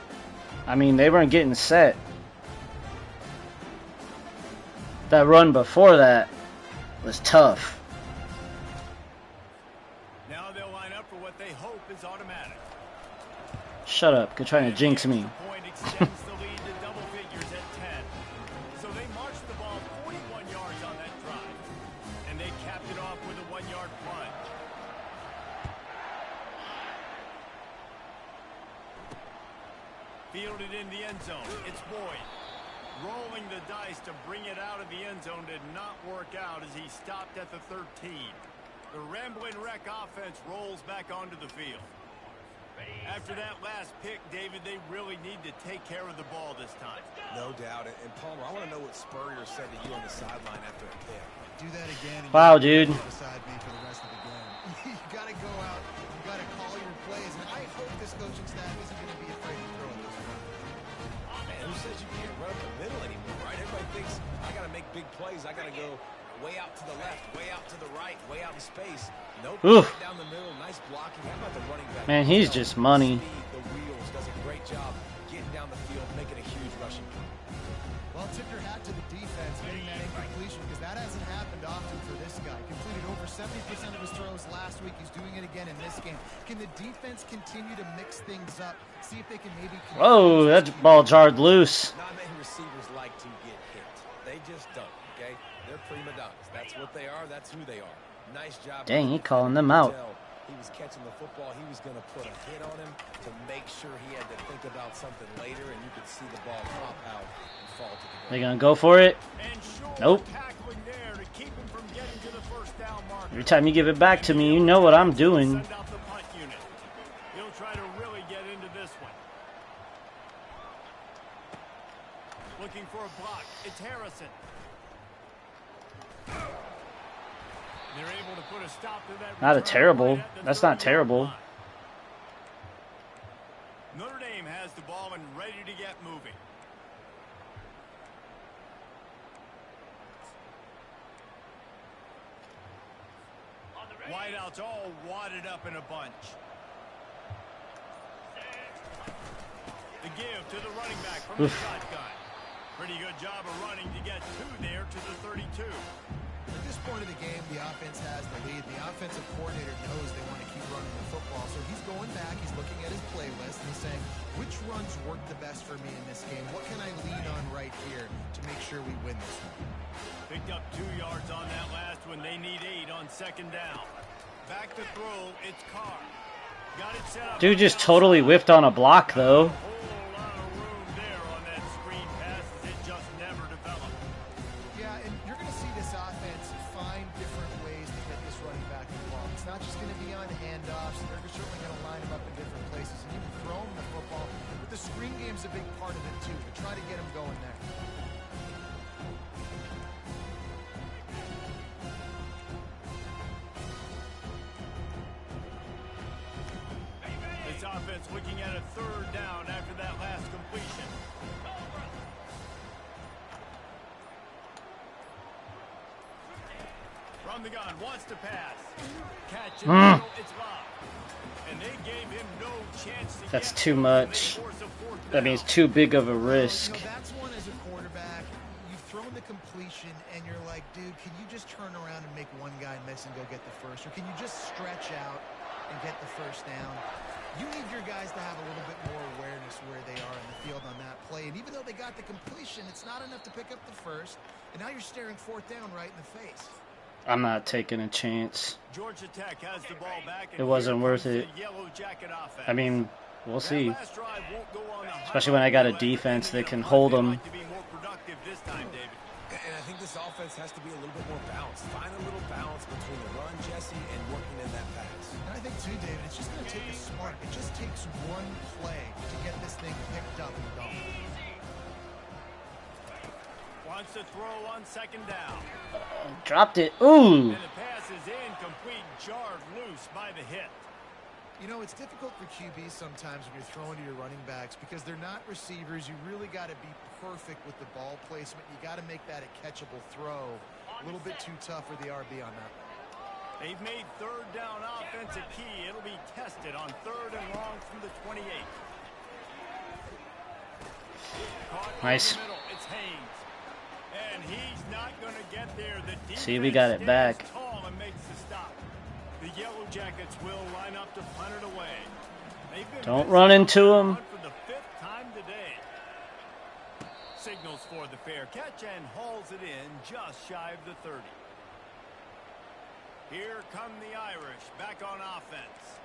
I mean, they weren't getting set. That run before that was tough. Now they'll line up for what they hope is automatic. Shut up. You're trying to jinx me. The point extends the lead to double figures at 10. So they marched the ball 41 yards on that drive. And they capped it off with a 1-yard plunge. Fielded in the end zone. It's Boyd. Rolling the dice to bring it out of the end zone did not work out as he stopped at the 13. The Rambling Wreck offense rolls back onto the field. After that last pick, David, they really need to take care of the ball this time. No doubt. And Palmer, I want to know what Spurrier said to you on the sideline after a pick. Do that again. And Wow, dude. Beside me for the rest of the game. You got to go out. You got to call your plays. And I hope this coaching staff isn't going to be afraid to throw it this way. Man, who says you can't run up the middle anymore, right? Everybody thinks I got to make big plays. I got to go way out to the left, way out to the right, way out in space. Nope. Right down the middle. Nice blocking. How about the running back? Man, he's just money. The wheels does a great job getting down the field, making a huge rushing play. Well, tip your hat to the defense getting that incompletion because that hasn't happened often for this guy. Completed over 70% of his throws last week. He's doing it again in this game. Can the defense continue to mix things up? See if they can maybe... Whoa, that ball jarred loose. Not many receivers like to get hit. They just don't, okay? They're prima donnas. That's what they are. That's who they are. Nice job. Dang, he calling them out. He was catching the football. He was going to put a hit on him to make sure he had to think about something later, and you could see the ball pop out and fall to the ground. They gonna go for it? Nope. There to keep him from getting to the 1st down marker. Every time you give it back to me, you know what I'm doing. Send out the punt unit. He'll try to really get into this one. Looking for a block. It's Harrison. They're able to put a stop to that. Not a terrible. That's not terrible. Notre Dame has the ball and ready to get moving. Wideouts all wadded up in a bunch. The give to the running back from the shotgun. Pretty good job of running to get 2 there to the 32. At this point of the game, the offense has the lead. The offensive coordinator knows they want to keep running the football. So he's going back, he's looking at his playlist, and he's saying, which runs work the best for me in this game? What can I lean on right here to make sure we win this one? Picked up 2 yards on that last one. They need 8 on 2nd down. Back to throw, it's Carr. Got it set up. Dude just totally whiffed on a block, though. A whole lot of room there on that screen pass as it just never developed. Yeah, and you're going to see this offense find different ways to get this running back involved. It's not just going to be on handoffs. They're certainly going to line him up in different places and even throw him the football. But the screen game's a big part of it, too, to try to get him going there. This offense looking at a 3rd down after that last completion. From the gun, wants to pass. Catch in the middle, it's locked. And they gave him no chance to That's get too to it, much. and they force a fourth That down. means too big of a risk. You know, that's one as a quarterback. You've thrown the completion, and you're like, dude, can you just turn around and make one guy miss and go get the first? Or can you just stretch out and get the first down? You need your guys to have a little bit more awareness where they are in the field on that play. And even though they got the completion, it's not enough to pick up the first. And now you're staring fourth down right in the face. I'm not taking a chance. Georgia Tech has the ball back. It wasn't worth it. I mean, we'll see. Especially when I got a defense that can hold them. And I think this offense has to be a little bit more balanced. Find a little balance between the run, Jesse, and working in that pass. And I think, too, David, it's just going to take a spark. It just takes one play to get this thing picked up and going. Wants to throw on second down. Dropped it. Ooh. And the pass is incomplete, jarred loose by the hit. You know, it's difficult for QBs sometimes when you're throwing to your running backs because they're not receivers. You really got to be perfect with the ball placement. You got to make that a catchable throw. A little bit too tough for the RB on that. They've made third down offense a key. It'll be tested on third and long from the 28. Nice. It's Haynes. And he's not going to get there. The See, we got it back. Tall and makes the stop. The Yellow Jackets will line up to punt it away. Don't run into him. For the fifth time today. Signals for the fair catch and hauls it in just shy of the 30. Here come the Irish back on offense.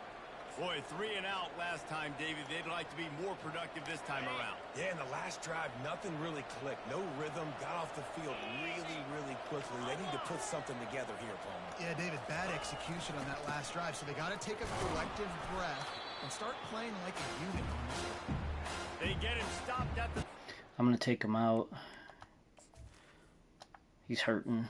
Boy, 3 and out last time, David. They'd like to be more productive this time around. Yeah, in the last drive, nothing really clicked. No rhythm. Got off the field really, really quickly. They need to put something together here, Palmer. Yeah, David, bad execution on that last drive. So they got to take a collective breath and start playing like a unit. They get him stopped at the... I'm going to take him out. He's hurting.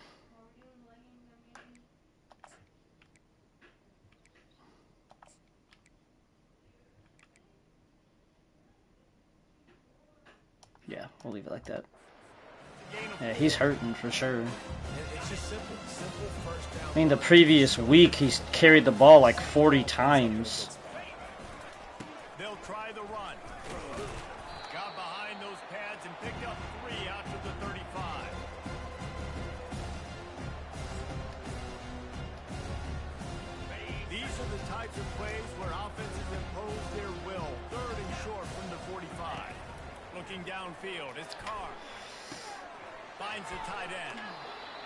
Yeah, we'll leave it like that. Yeah, he's hurting for sure. It's just simple first down. I mean, the previous week he's carried the ball like 40 times. They'll try the run. Got behind those pads and picked up 3 after the 35. These are the types of plays where offenses impose their will. Third and short from the 45. Looking downfield, it's Carr. Finds the tight end.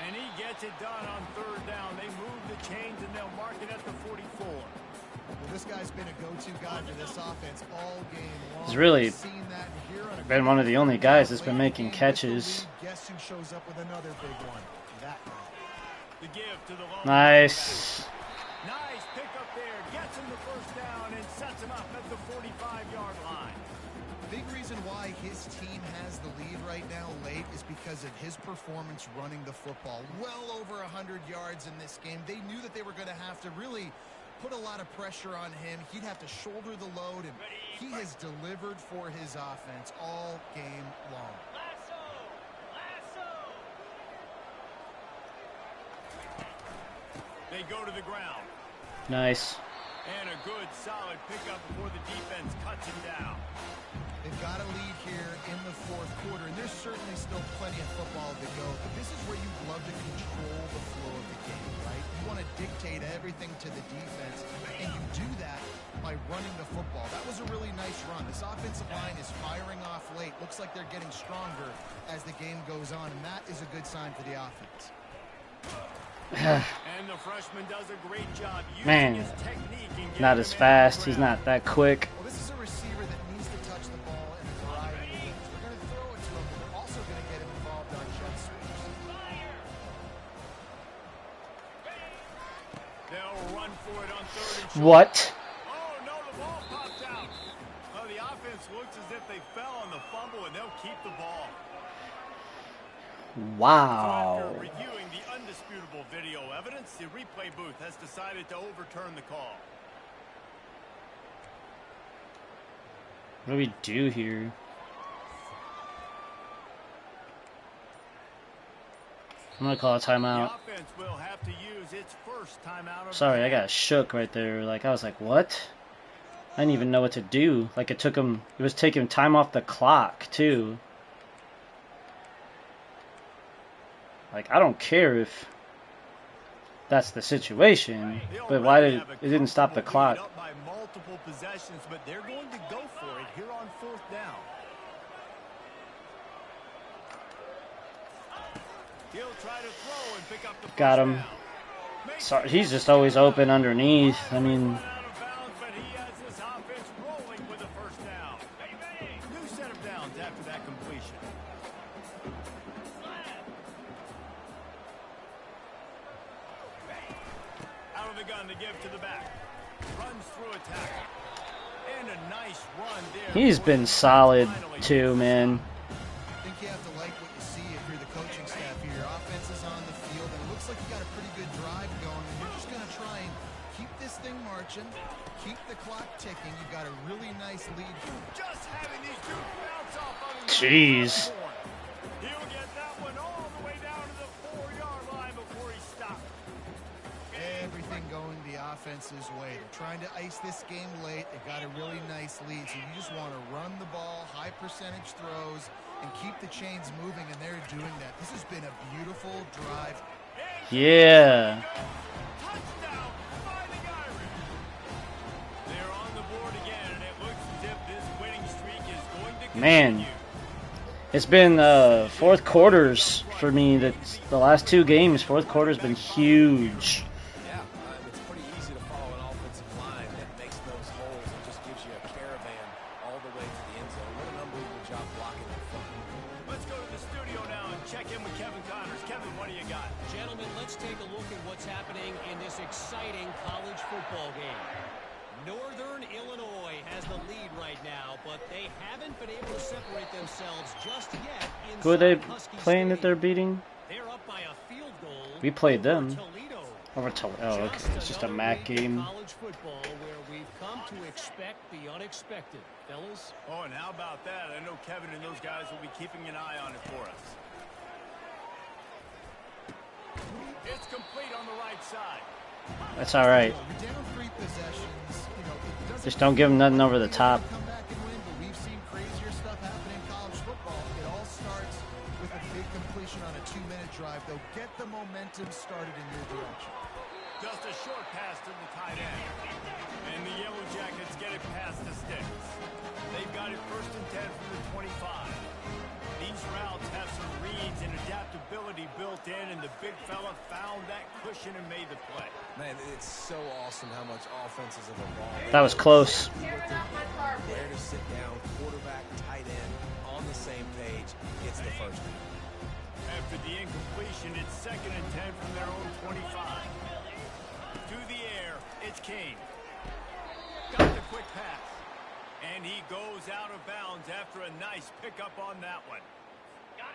And he gets it done on third down. They move the chains and they'll mark it at the 44. Well, this guy's been a go-to guy for this offense all game long. He's really been one of the only guys that's been making catches. Guess who shows up with another big one? That guy. The give to the long Nice. Nice pick up there. Gets him the first down and sets him up at the 45-yard line. Big reason why his team has the lead right now late is because of his performance running the football. Well over 100 yards in this game. They knew that they were going to have to really put a lot of pressure on him. He'd have to shoulder the load, and he has delivered for his offense all game long. They go to the ground. Nice. And a good, solid pickup before the defense cuts him down. They've got a lead here in the fourth quarter, and there's certainly still plenty of football to go, but this is where you'd love to control the flow of the game, right? You want to dictate everything to the defense, and you do that by running the football. That was a really nice run. This offensive line is firing off late. Looks like they're getting stronger as the game goes on, and that is a good sign for the offense. And the freshman does a great job using Man, his technique and not as fast. He's not that quick. Well, this is a receiver that needs to touch the ball in a variety of ways. We're going to throw it to him, but we're also going to get him involved on jet sweeps. They'll run for it on third and short. What? Oh, no, the ball popped out. Well, the offense looks as if they fell on the fumble, and they'll keep the ball. Wow. So after reviewing the undisputable video evidence, the replay booth has decided to overturn the call. What do we do here? I'm going to call a timeout. The offense will have to use its first timeout of Sorry, the I got shook right there. Like, I was like, what? I didn't even know what to do. Like, it was taking time off the clock, too. Like, I don't care if that's the situation, but why did it didn't stop the clock? Up by multiple possessions, but they're going to go for it here on 4th down. He'll try to throw and pick up the Got first him. down. Sorry, he's just always open underneath. I mean, Out of bounds, but he has this offense rolling with a first down. New set of downs after that completion. Out of the gun to give to the back. Runs through a tackle. And a nice run there. he's been solid too, man. I think you have to like what you see if you're the coaching staff here. Your offense is on the field, and it looks like you got a pretty good drive going, and you're just going to try and keep this thing marching, keep the clock ticking. You've got a really nice lead. Just having these two bounce off on his Jeez. He'll get that one all the way down to the 4-yard line before he stops. Everything going the offense's way. They're trying to ice this game late. They got a really nice lead, so you just want to run the ball, high percentage throws, and keep the chains moving, and they're doing that. This has been a beautiful drive. Yeah. Touchdown, Fighting Irish. They're on the board again, and it looks as if this winning streak is going to continue. Man. It's been fourth quarters for me. That's the last two games. Fourth quarter's been huge. Yeah, it's pretty easy to follow an offensive line that makes those holes and just gives you a caravan all the way to the end zone. What an unbelievable job blocking that front. Let's go to the studio now and check in with Kevin Connors. Kevin, what do you got? Gentlemen, let's take a look at what's happening in this exciting college football game. Northern Illinois has the lead right now, but they haven't been able to separate themselves just yet. Who are they Husky playing that they're Stadium. beating? They're up by a field goal. We played over them. Toledo. Over Toledo. Oh, okay. It's just a another MAC week in game. College football where we've come to expect the unexpected, fellas. Oh, and how about that? I know Kevin and those guys will be keeping an eye on it for us. It's complete on the right side. That's all right. You're down 3 possessions. You know, it doesn't Just don't give them nothing over the top. come back and win, but we've seen crazier stuff happen in college football. It all starts with a big completion on a 2-minute drive. They'll get the momentum started in your direction. Just a short pass to the tight end. And the Yellow Jackets get it past the sticks. They've got it 1st and 10 from the 25. These routes have some reads and adaptability built in, and the big fella found that cushion and made the play. Man, it's so awesome how much offenses have evolved. That was close. Where to sit down, quarterback, tight end, on the same page, gets the first down. After the incompletion, it's 2nd and 10 from their own 25. To the air, it's King. Got the quick pass. And he goes out of bounds after a nice pickup on that one.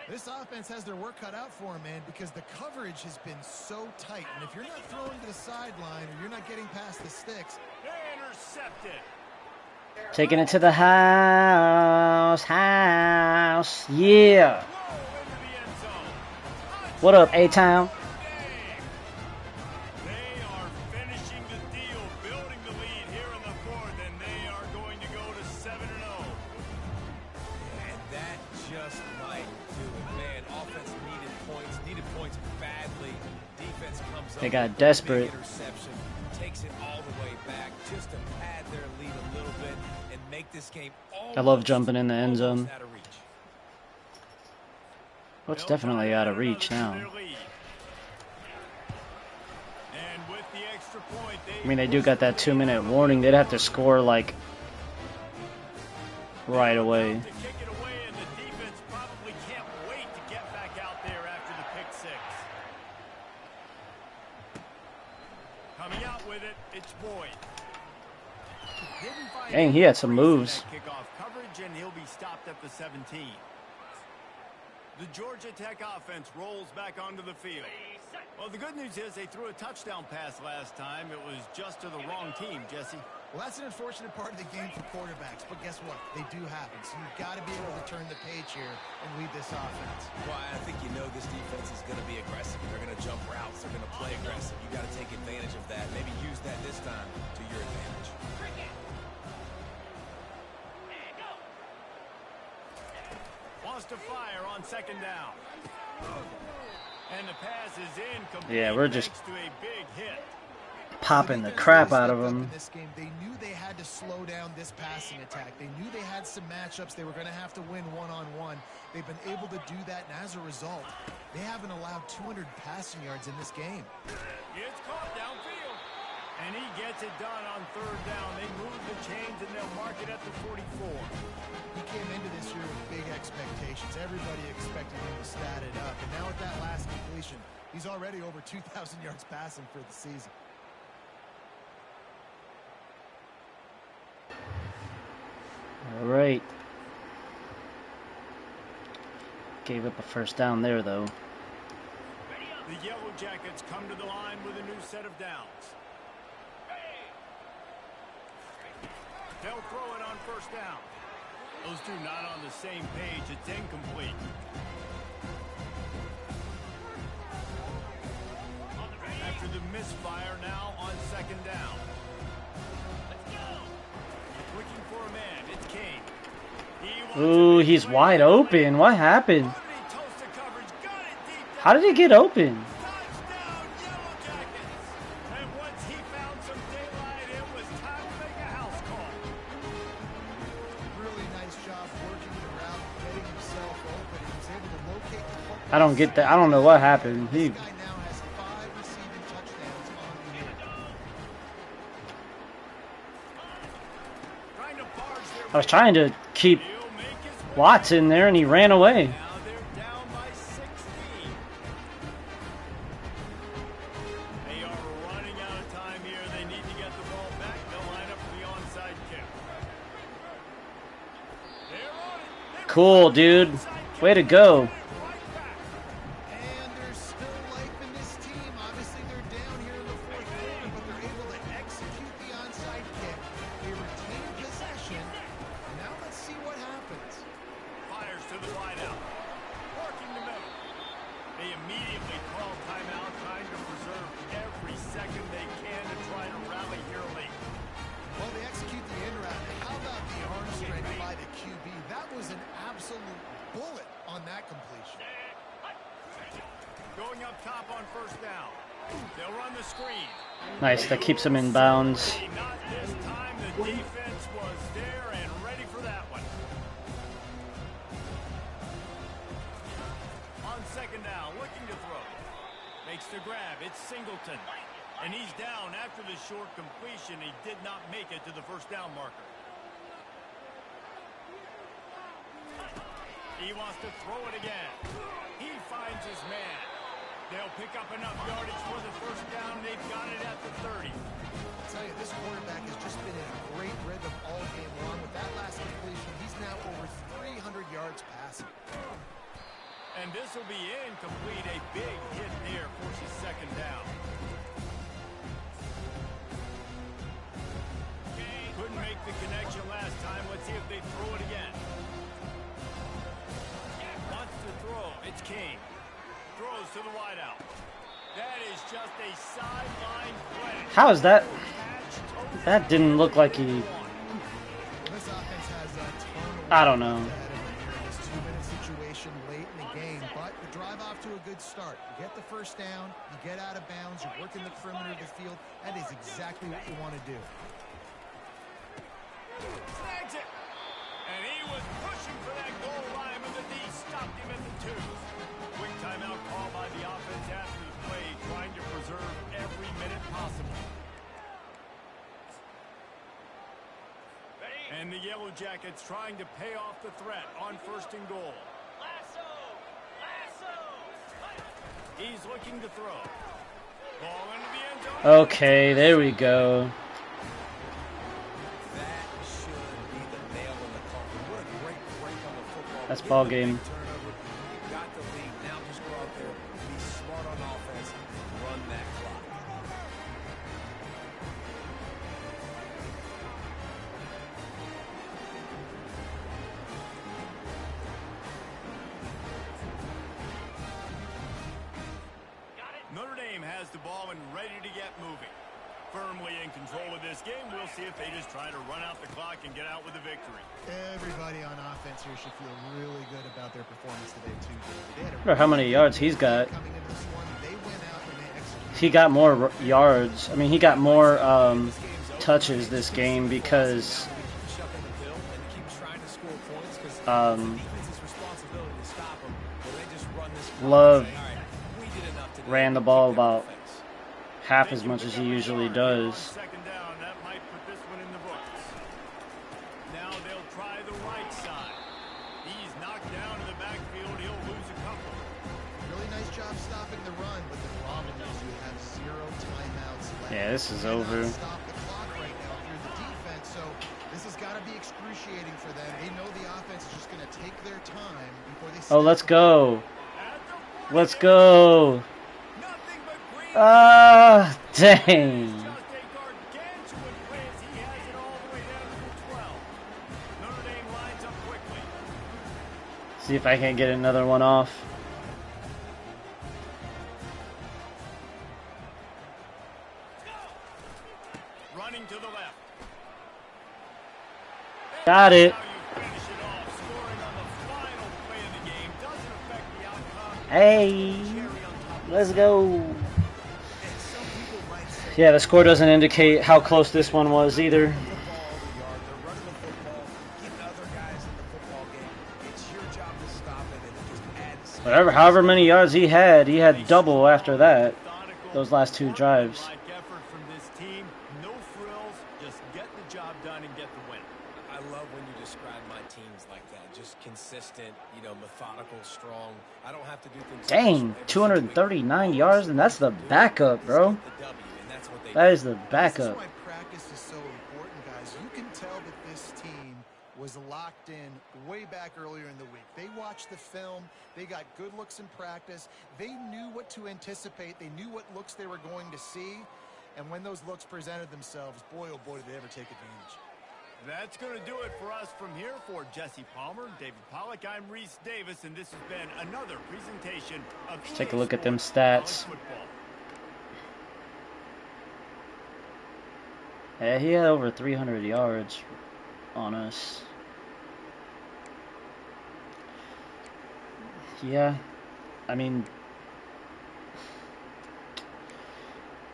This offense has their work cut out for them, man, because the coverage has been so tight. And if you're not throwing to the sideline or you're not getting past the sticks. Intercepted. Taking it to the house. Yeah. Low into the end zone. What up, A-Town? They are finishing the deal, building the lead here in the 4th, and they are going to go to 7-0. And that just might do it, man. Offense needed points badly. Defense comes up. They got with a desperate. big interception, takes it all the way back just to pad their lead a little bit and make this game I love jumping in the end zone. almost out of reach. Well, it's definitely out of reach now. And with the extra point, I mean, they do got that 2-minute warning. They'd have to score, like, right away. to kick it away, and the defense probably can't wait to get back out there after the pick 6. Coming out with it, it's Boyd. Didn't find Dang, he had some moves. that kickoff coverage, and he'll be stopped at the 17. The Georgia Tech offense rolls back onto the field. Well, the good news is they threw a touchdown pass last time. It was just to the wrong team, Jesse. Well, that's an unfortunate part of the game for quarterbacks, but guess what? They do happen. So you've got to be able to turn the page here and lead this offense. Well, I think you know this defense is going to be aggressive. They're going to jump routes. They're going to play aggressive. You got to take advantage of that. Maybe use that this time to your advantage. Wants to fire on second down. And the pass is incomplete. Yeah, we're just thanks to a big hit. popping the crap out of them. In this game, they knew they had to slow down this passing attack. They knew they had some matchups they were going to have to win one-on-one. They've been able to do that, and as a result, they haven't allowed 200 passing yards in this game. It's caught downfield. And he gets it done on third down. They move the chains, and they'll mark it at the 44. He came into this year with big expectations. Everybody expected him to stat it up. And now with that last completion, he's already over 2,000 yards passing for the season. All right. Gave up a first down there, though. The Yellow Jackets come to the line with a new set of downs. They'll throw it on first down. Those two not on the same page. It's incomplete. After the misfire, now on second down. Let's go. Looking for a man. It's King. Ooh, he's wide open. What happened? How did he get open? Touchdown, Yellow Jackets. And once he found some daylight, it was time to make a house call. Really nice job working the route, getting himself open. He was able to locate the football. I don't get that. I don't know what happened. This guy now has 5 receiving touchdowns on the year. I was trying to keep Watts in there, and he ran away. Now they're down by 16. They are running out of time here. They need to get the ball back. They'll line up for the onside kick. They're on it. Cool, dude. Way to go. And there's still life in this team. Obviously, they're down here in the fourth quarter, but they're able to execute the onside kick. They retain possession. Now let's see what happens. Fires to the wideout. Working the middle. They immediately call timeout, trying to preserve every second they can to try to rally here late. Well, they execute the in route. How about the arm strength by the QB? That was an absolute bullet on that completion. Going up top on first down. They'll run the screen. Nice. That keeps him in bounds. Not this time. The defense was there and ready for that one. On second down, looking to throw. Makes the grab. It's Singleton. And he's down after the short completion. He did not make it to the first down marker. He wants to throw it again. He finds his man. They'll pick up enough yardage for the first down. They've got it at the 30. I'll tell you, this quarterback has just been in a great rhythm all game long. With that last completion, he's now over 300 yards passing. And this will be incomplete. A big hit there forces second down. Couldn't make the connection last time. Let's see if they throw it again. Wants to throw. It's King. Throws to the wideout. That is just a sideline play. How is that? That didn't look like he... This offense has a ton of I don't know. ahead of them here in this 2-minute situation late in the game, but the drive off to a good start. You get the first down, you get out of bounds, you're working the perimeter of the field. That is exactly what you want to do. Snags it. And he was pushing for that goal line, but the D stopped him at the 2. Quick timeout call by the offense after the play, trying to preserve every minute possible. And the Yellow Jackets trying to pay off the threat on first and goal. He's looking to throw. Ball into the end zone. Okay, there we go. That should be the nail in the coffin. What a great break on the football. That's ball game. Turnover. You got the lead. Now just go out there, be smart on offense, has the ball and ready to get moving. Firmly in control of this game. We'll see if they just try to run out the clock and get out with a victory. Everybody on offense here should feel really good about their performance today, too. I wonder how many yards he's got. He got more yards. I mean, he got more touches this game because Love ran the ball about half as much as he usually does. Second down, that might put this one in the books. Now they'll try the right side. He's knocked down in the backfield. He'll lose a couple. Really nice job stopping the run, but the problem is you have 0 timeouts left. Yeah, this is over. Stop the clock right now if you're the defense, so this has got to be excruciating for them. They know the offense is just going to take their time before they. Oh, let's go. Let's go. Ah, dang. See if I can get another one off. Running to the left. Got it. Hey, let's go. Yeah, the score doesn't indicate how close this one was either. Whatever, however many yards he had double after that. Those last 2 drives. Effort from this team, no frills, just get the job done and get the win. I love when you describe my teams like that. Just consistent, you know, methodical, strong. I don't have to do things. Dang, 239 yards, and that's the backup, bro. That is the backup. This is why practice is so important, guys. You can tell that this team was locked in way back earlier in the week. They watched the film. They got good looks in practice. They knew what to anticipate. They knew what looks they were going to see. And when those looks presented themselves, boy, oh boy, did they ever take advantage. That's going to do it for us from here. For Jesse Palmer, David Pollack, I'm Reese Davis, and this has been another presentation of Let's take a look at them stats. Yeah, he had over 300 yards on us. Yeah, I mean,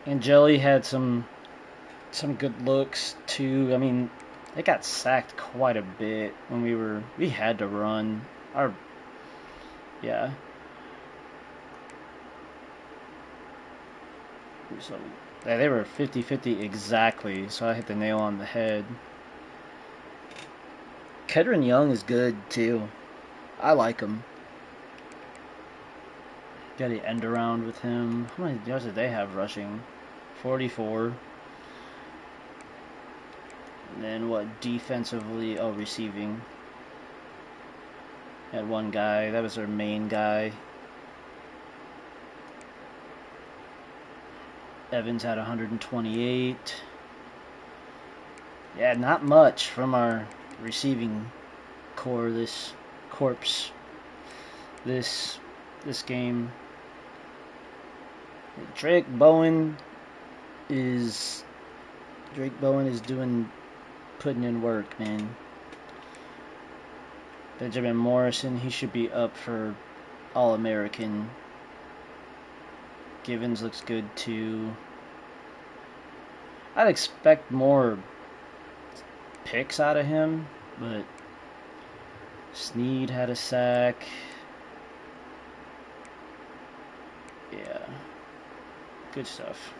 Angeli had some good looks too. I mean, they got sacked quite a bit when we had to run. Yeah. So, yeah, they were 50-50 exactly, so I hit the nail on the head. Kedron Young is good too. I like him. Got the end around with him. How many yards did they have rushing? 44. And then what defensively? Oh, receiving. Had one guy. That was their main guy. Evans had 128. Yeah, not much from our receiving core this game. Drake Bowen is putting in work, man. Benjamin Morrison, he should be up for All-American. Givens looks good too. I'd expect more picks out of him, but Snead had a sack. Yeah, good stuff.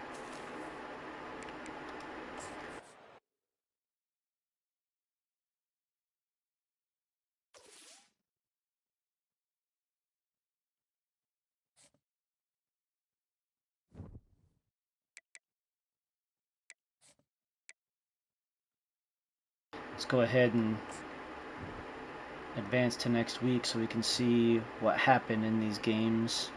Let's go ahead and advance to next week so we can see what happened in these games.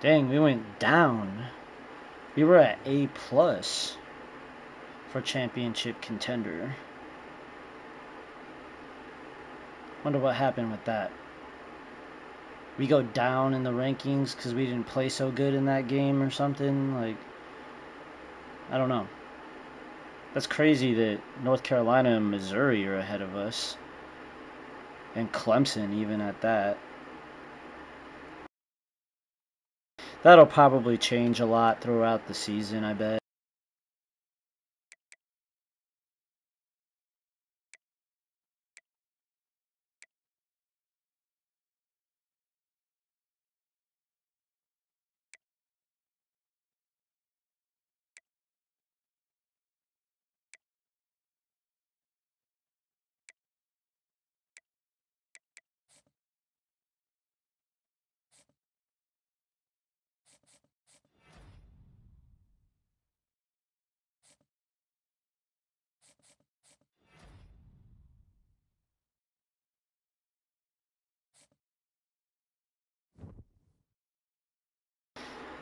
Dang, we went down. We were at A+. for championship contender. Wonder what happened with that. We go down in the rankings because we didn't play so good in that game or something. Like, I don't know. That's crazy that North Carolina and Missouri are ahead of us. And Clemson even at that. That'll probably change a lot throughout the season, I bet.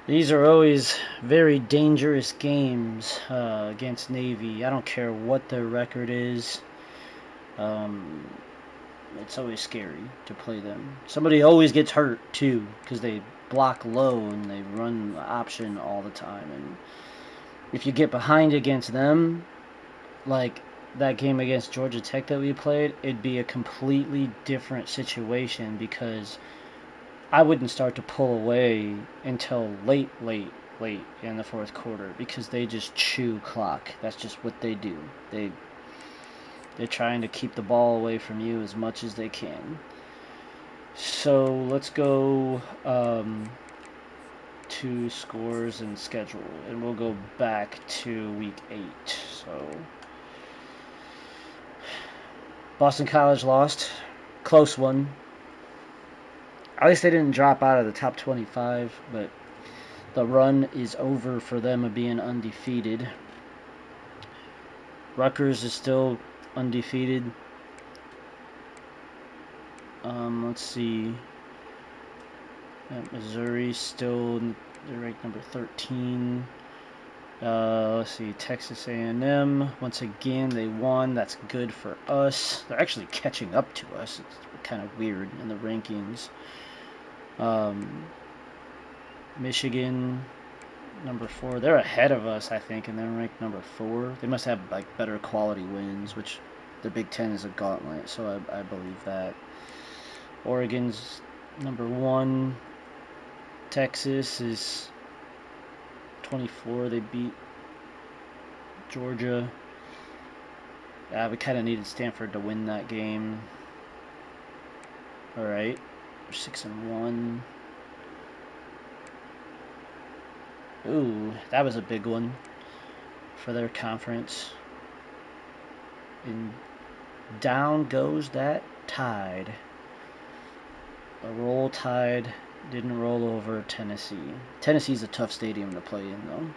These are always very dangerous games against Navy. I don't care what their record is. It's always scary to play them. Somebody always gets hurt, too, because they block low and they run option all the time. And if you get behind against them, like that game against Georgia Tech that we played, it'd be a completely different situation because I wouldn't start to pull away until late in the fourth quarter because they just chew clock. That's just what they do. They're trying to keep the ball away from you as much as they can. So let's go to scores and schedule, and we'll go back to week 8. So Boston College lost, close one. At least they didn't drop out of the top 25, but the run is over for them of being undefeated. Rutgers is still undefeated. Let's see. Missouri still, they're ranked number 13. Let's see, Texas A&M, once again, they won. That's good for us. They're actually catching up to us. It's kind of weird in the rankings. Michigan, number 4. They're ahead of us, I think, and they're ranked number 4. They must have like better quality wins, which the Big Ten is a gauntlet, so I believe that. Oregon's number 1. Texas is 24. They beat Georgia. We kind of needed Stanford to win that game. All right, 6-1. Ooh, that was a big one for their conference. And down goes that Tide. A roll Tide didn't roll over Tennessee. Tennessee's a tough stadium to play in,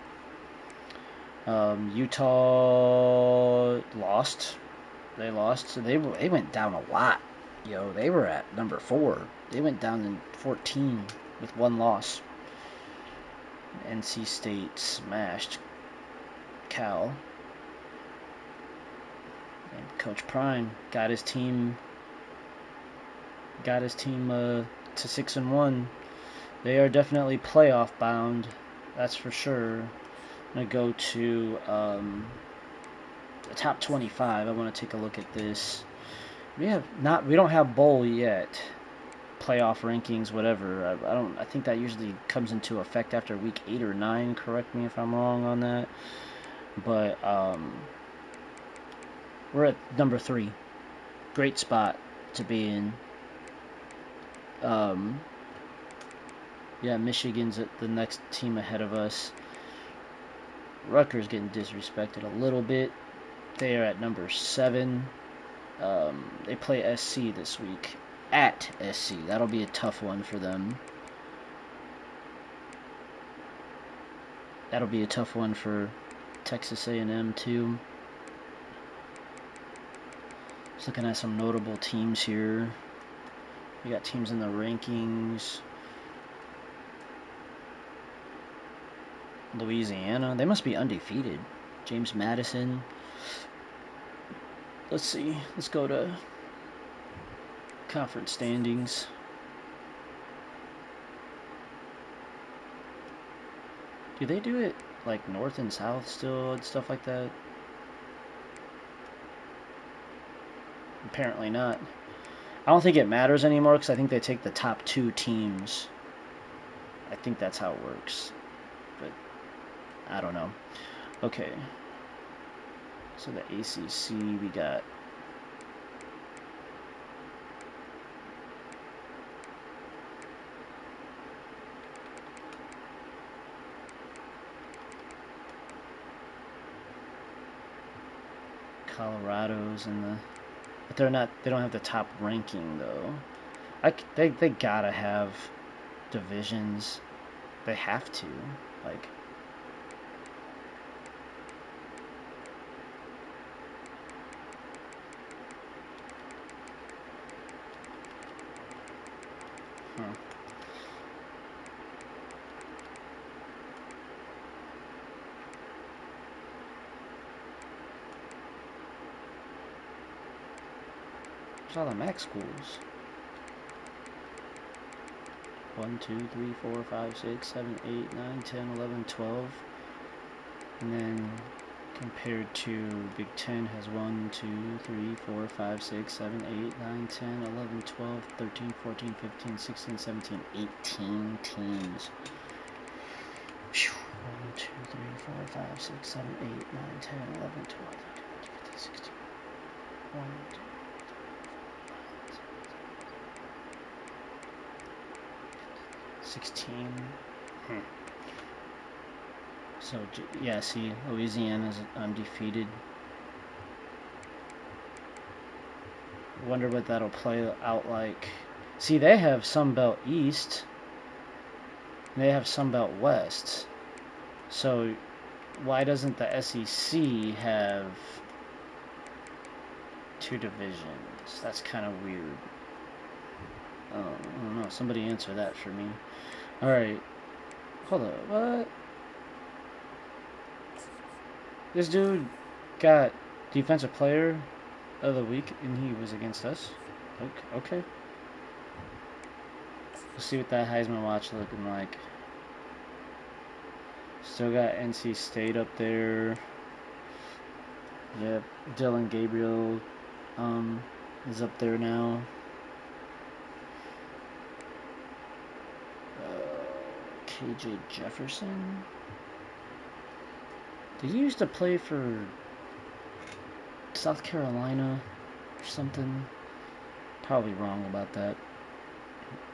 though. Utah lost. They lost, so they went down a lot. They were at number 4. They went down in 14 with 1 loss. NC State smashed Cal. And Coach Prime got his team to 6-1. They are definitely playoff bound, that's for sure. I'm gonna go to the top 25. I want to take a look at this. We don't have bowl yet. Playoff rankings, whatever. I think that usually comes into effect after week 8 or 9. Correct me if I'm wrong on that. But we're at number 3. Great spot to be in. Yeah, Michigan's the next team ahead of us. Rutgers getting disrespected a little bit. They are at number 7. They play SC this week. At SC. That'll be a tough one for them. That'll be a tough one for Texas A&M too. Just looking at some notable teams here. We got teams in the rankings. Louisiana. They must be undefeated. James Madison. Let's see. Let's go to conference standings. Do they do it like north and south still and stuff like that? Apparently not. I don't think it matters anymore because I think they take the top 2 teams. I think that's how it works. But I don't know. Okay. So the ACC, we got Colorado's in the, but they're not. They don't have the top ranking though. They gotta have divisions. They have to. Like, There's all the MAC schools. 1, 2, 3, 4, 5, 6, 7, 8, 9, 10, 11, 12. And then compared to Big Ten has 1, 2, 3, 4, 5, 6, 7, 8, 9, 10, 11, 12, 13, 14, 15, 16, 17, 18 teams. 1, 2, 3, 4, 5, 6, 7, 8, 9, 10, 11, 12, 13, 14, 15, 16. 1, 2, 16. So, yeah, see, Louisiana's undefeated. Wonder what that'll play out like. See, they have Sunbelt East. They have Sunbelt West. So, why doesn't the SEC have 2 divisions? That's kind of weird. I don't know. Somebody answer that for me. Alright. Hold up. What? This dude got Defensive Player of the Week, and he was against us. Okay. We'll see what that Heisman Watch looking like. Still got NC State up there. Yep, Dylan Gabriel is up there now. KJ Jefferson. Did he used to play for South Carolina or something? Probably wrong about that.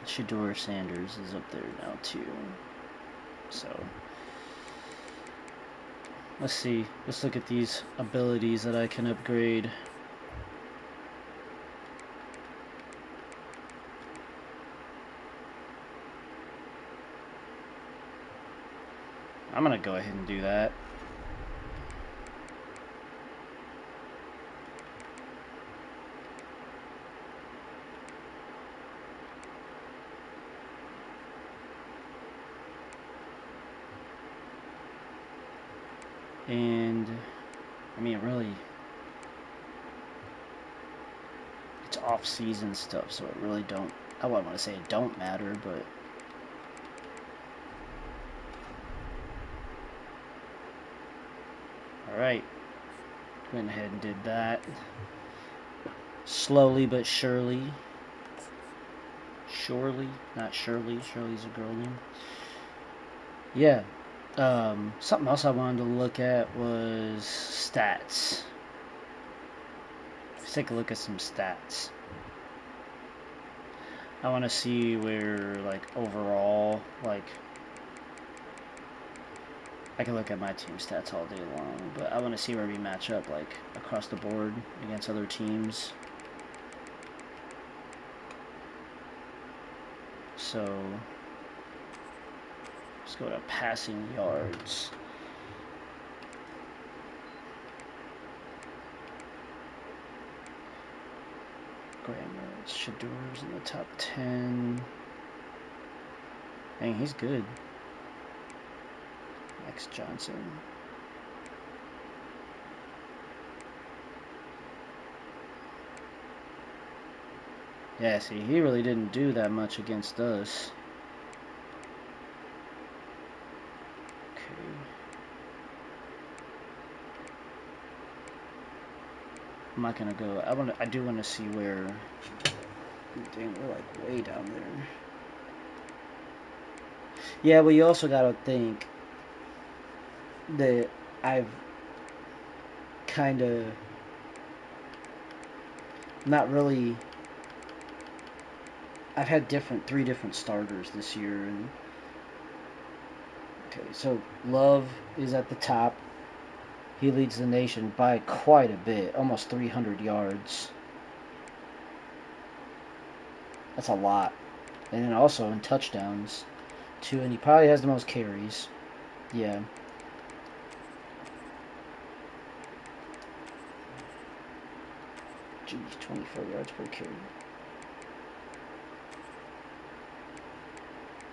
Shedeur Sanders is up there now too. So let's see. Let's look at these abilities that I can upgrade. I'm gonna go ahead and do that. And I mean, really, it's off-season stuff, so it really don't. I wouldn't want to say it don't matter, but all right, went ahead and did that. Slowly but surely. Surely, not Shirley. Shirley's a girl name. Yeah. Something else I wanted to look at was stats. Let's take a look at some stats. I want to see where, like, overall, like, I can look at my team stats all day long, but I want to see where we match up, like, across the board against other teams. So, let's go to passing yards. Grammar, Shedeur's in the top 10. Dang, he's good. Max Johnson. Yeah, see, he really didn't do that much against us. Okay. I'm not gonna go. I do want to see where. Dang, we're like way down there. Yeah, but you also gotta think that I've kind of not really. I've had three different starters this year, and okay, so Love is at the top. He leads the nation by quite a bit, almost 300 yards. That's a lot. And then also in touchdowns, too, and he probably has the most carries. Yeah. Geez, 24 yards per carry.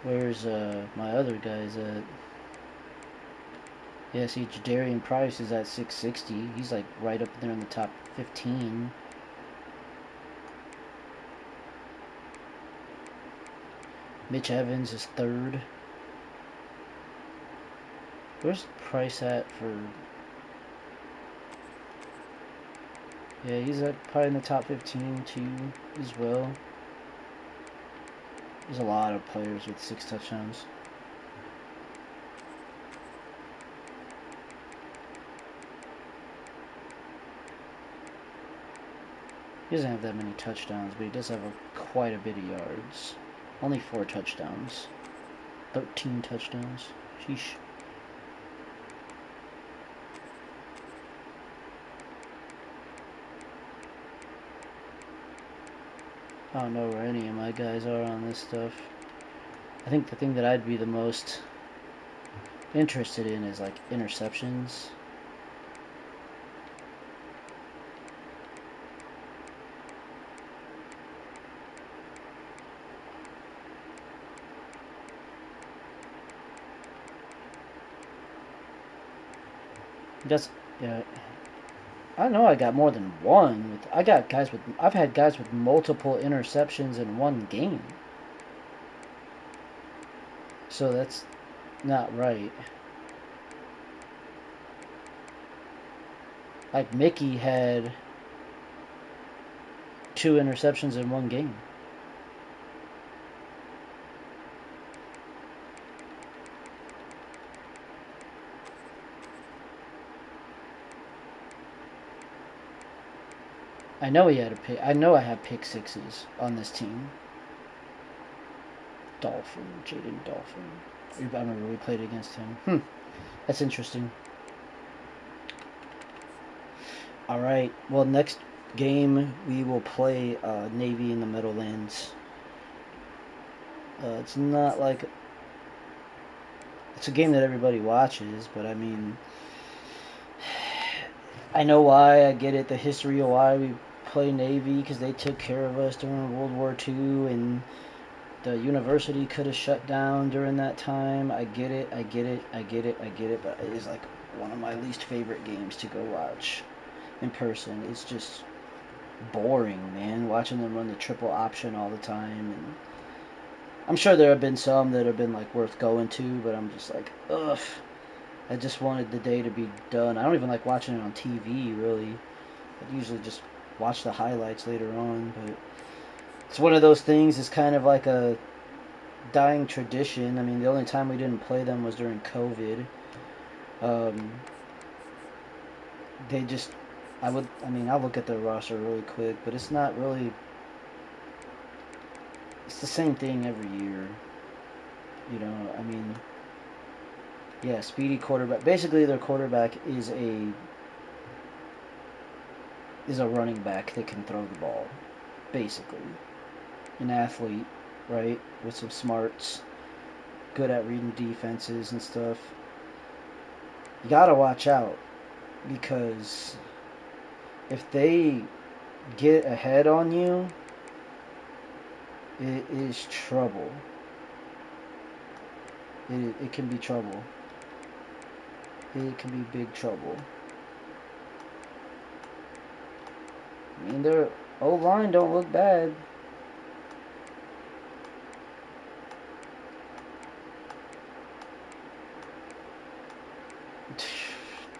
Where's my other guys at? Yeah, see, Jadarian Price is at 660. He's like right up there in the top 15. Mitch Evans is third. Where's Price at for? Yeah, he's at probably in the top 15 too, as well. There's a lot of players with 6 touchdowns. He doesn't have that many touchdowns, but he does have quite a bit of yards. Only 4 touchdowns. 13 touchdowns. Sheesh. I don't know where any of my guys are on this stuff. I think the thing that I'd be the most interested in is like interceptions. Just yeah. I know I got more than one. I've had guys with multiple interceptions in one game. So that's not right. Like Mickey had 2 interceptions in one game. I know he had a pick. I know I have pick sixes on this team. Jaden Dolphin. I remember we played against him. That's interesting. All right. Well, next game we will play Navy in the Meadowlands. It's not like it's a game that everybody watches, but I mean, I know why. I get it. The history of why we play Navy because they took care of us during World War II, and the university could have shut down during that time. I get it. I get it. I get it. I get it. But it is like one of my least favorite games to go watch in person. It's just boring, man. Watching them run the triple option all the time, and I'm sure there have been some that have been like worth going to, but I'm just like, ugh. I just wanted the day to be done. I don't even like watching it on TV, really. I usually just watch the highlights later on, but it's one of those things. It's kind of like a dying tradition. I mean, the only time we didn't play them was during COVID. They just, I'll look at their roster really quick, but it's not really, it's the same thing every year. You know, I mean, yeah, speedy quarterback. Basically, their quarterback is a running back that can throw the ball. Basically, an athlete, right, with some smarts, good at reading defenses and stuff. You gotta watch out because if they get ahead on you, it is trouble. It can be trouble. It can be big trouble. I mean, their O-line don't look bad.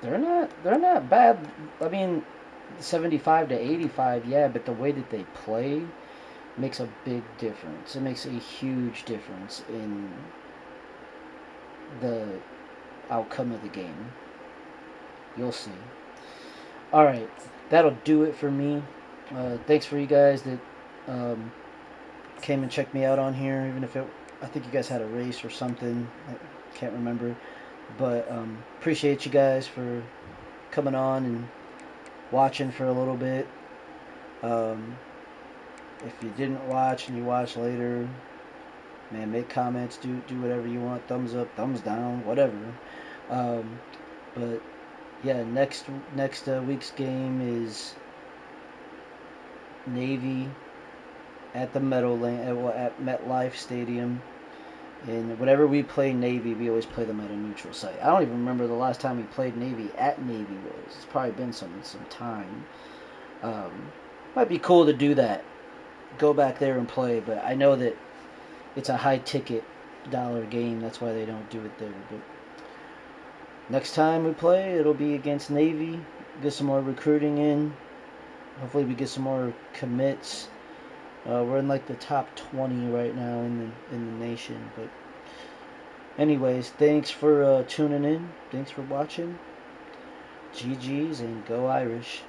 They're not bad. I mean, 75 to 85, yeah, but the way that they play makes a big difference. It makes a huge difference in the outcome of the game. You'll see. All right, that'll do it for me. Thanks for you guys that um, came and checked me out on here, even if I think you guys had a race or something. I can't remember, but appreciate you guys for coming on and watching for a little bit. Um, if you didn't watch and you watch later, man, make comments, do whatever you want, thumbs up, thumbs down, whatever. Um, but yeah, next week's game is Navy at the Meadowland at MetLife Stadium. And whenever we play Navy, we always play them at a neutral site. I don't even remember the last time we played Navy at Navy was. It's probably been some time. Might be cool to do that. Go back there and play, but I know that it's a high ticket dollar game. That's why they don't do it there. But next time we play, it'll be against Navy. Get some more recruiting in. Hopefully, we get some more commits. We're in like the top 20 right now in the nation. But anyways, thanks for tuning in. Thanks for watching. GG's and go Irish.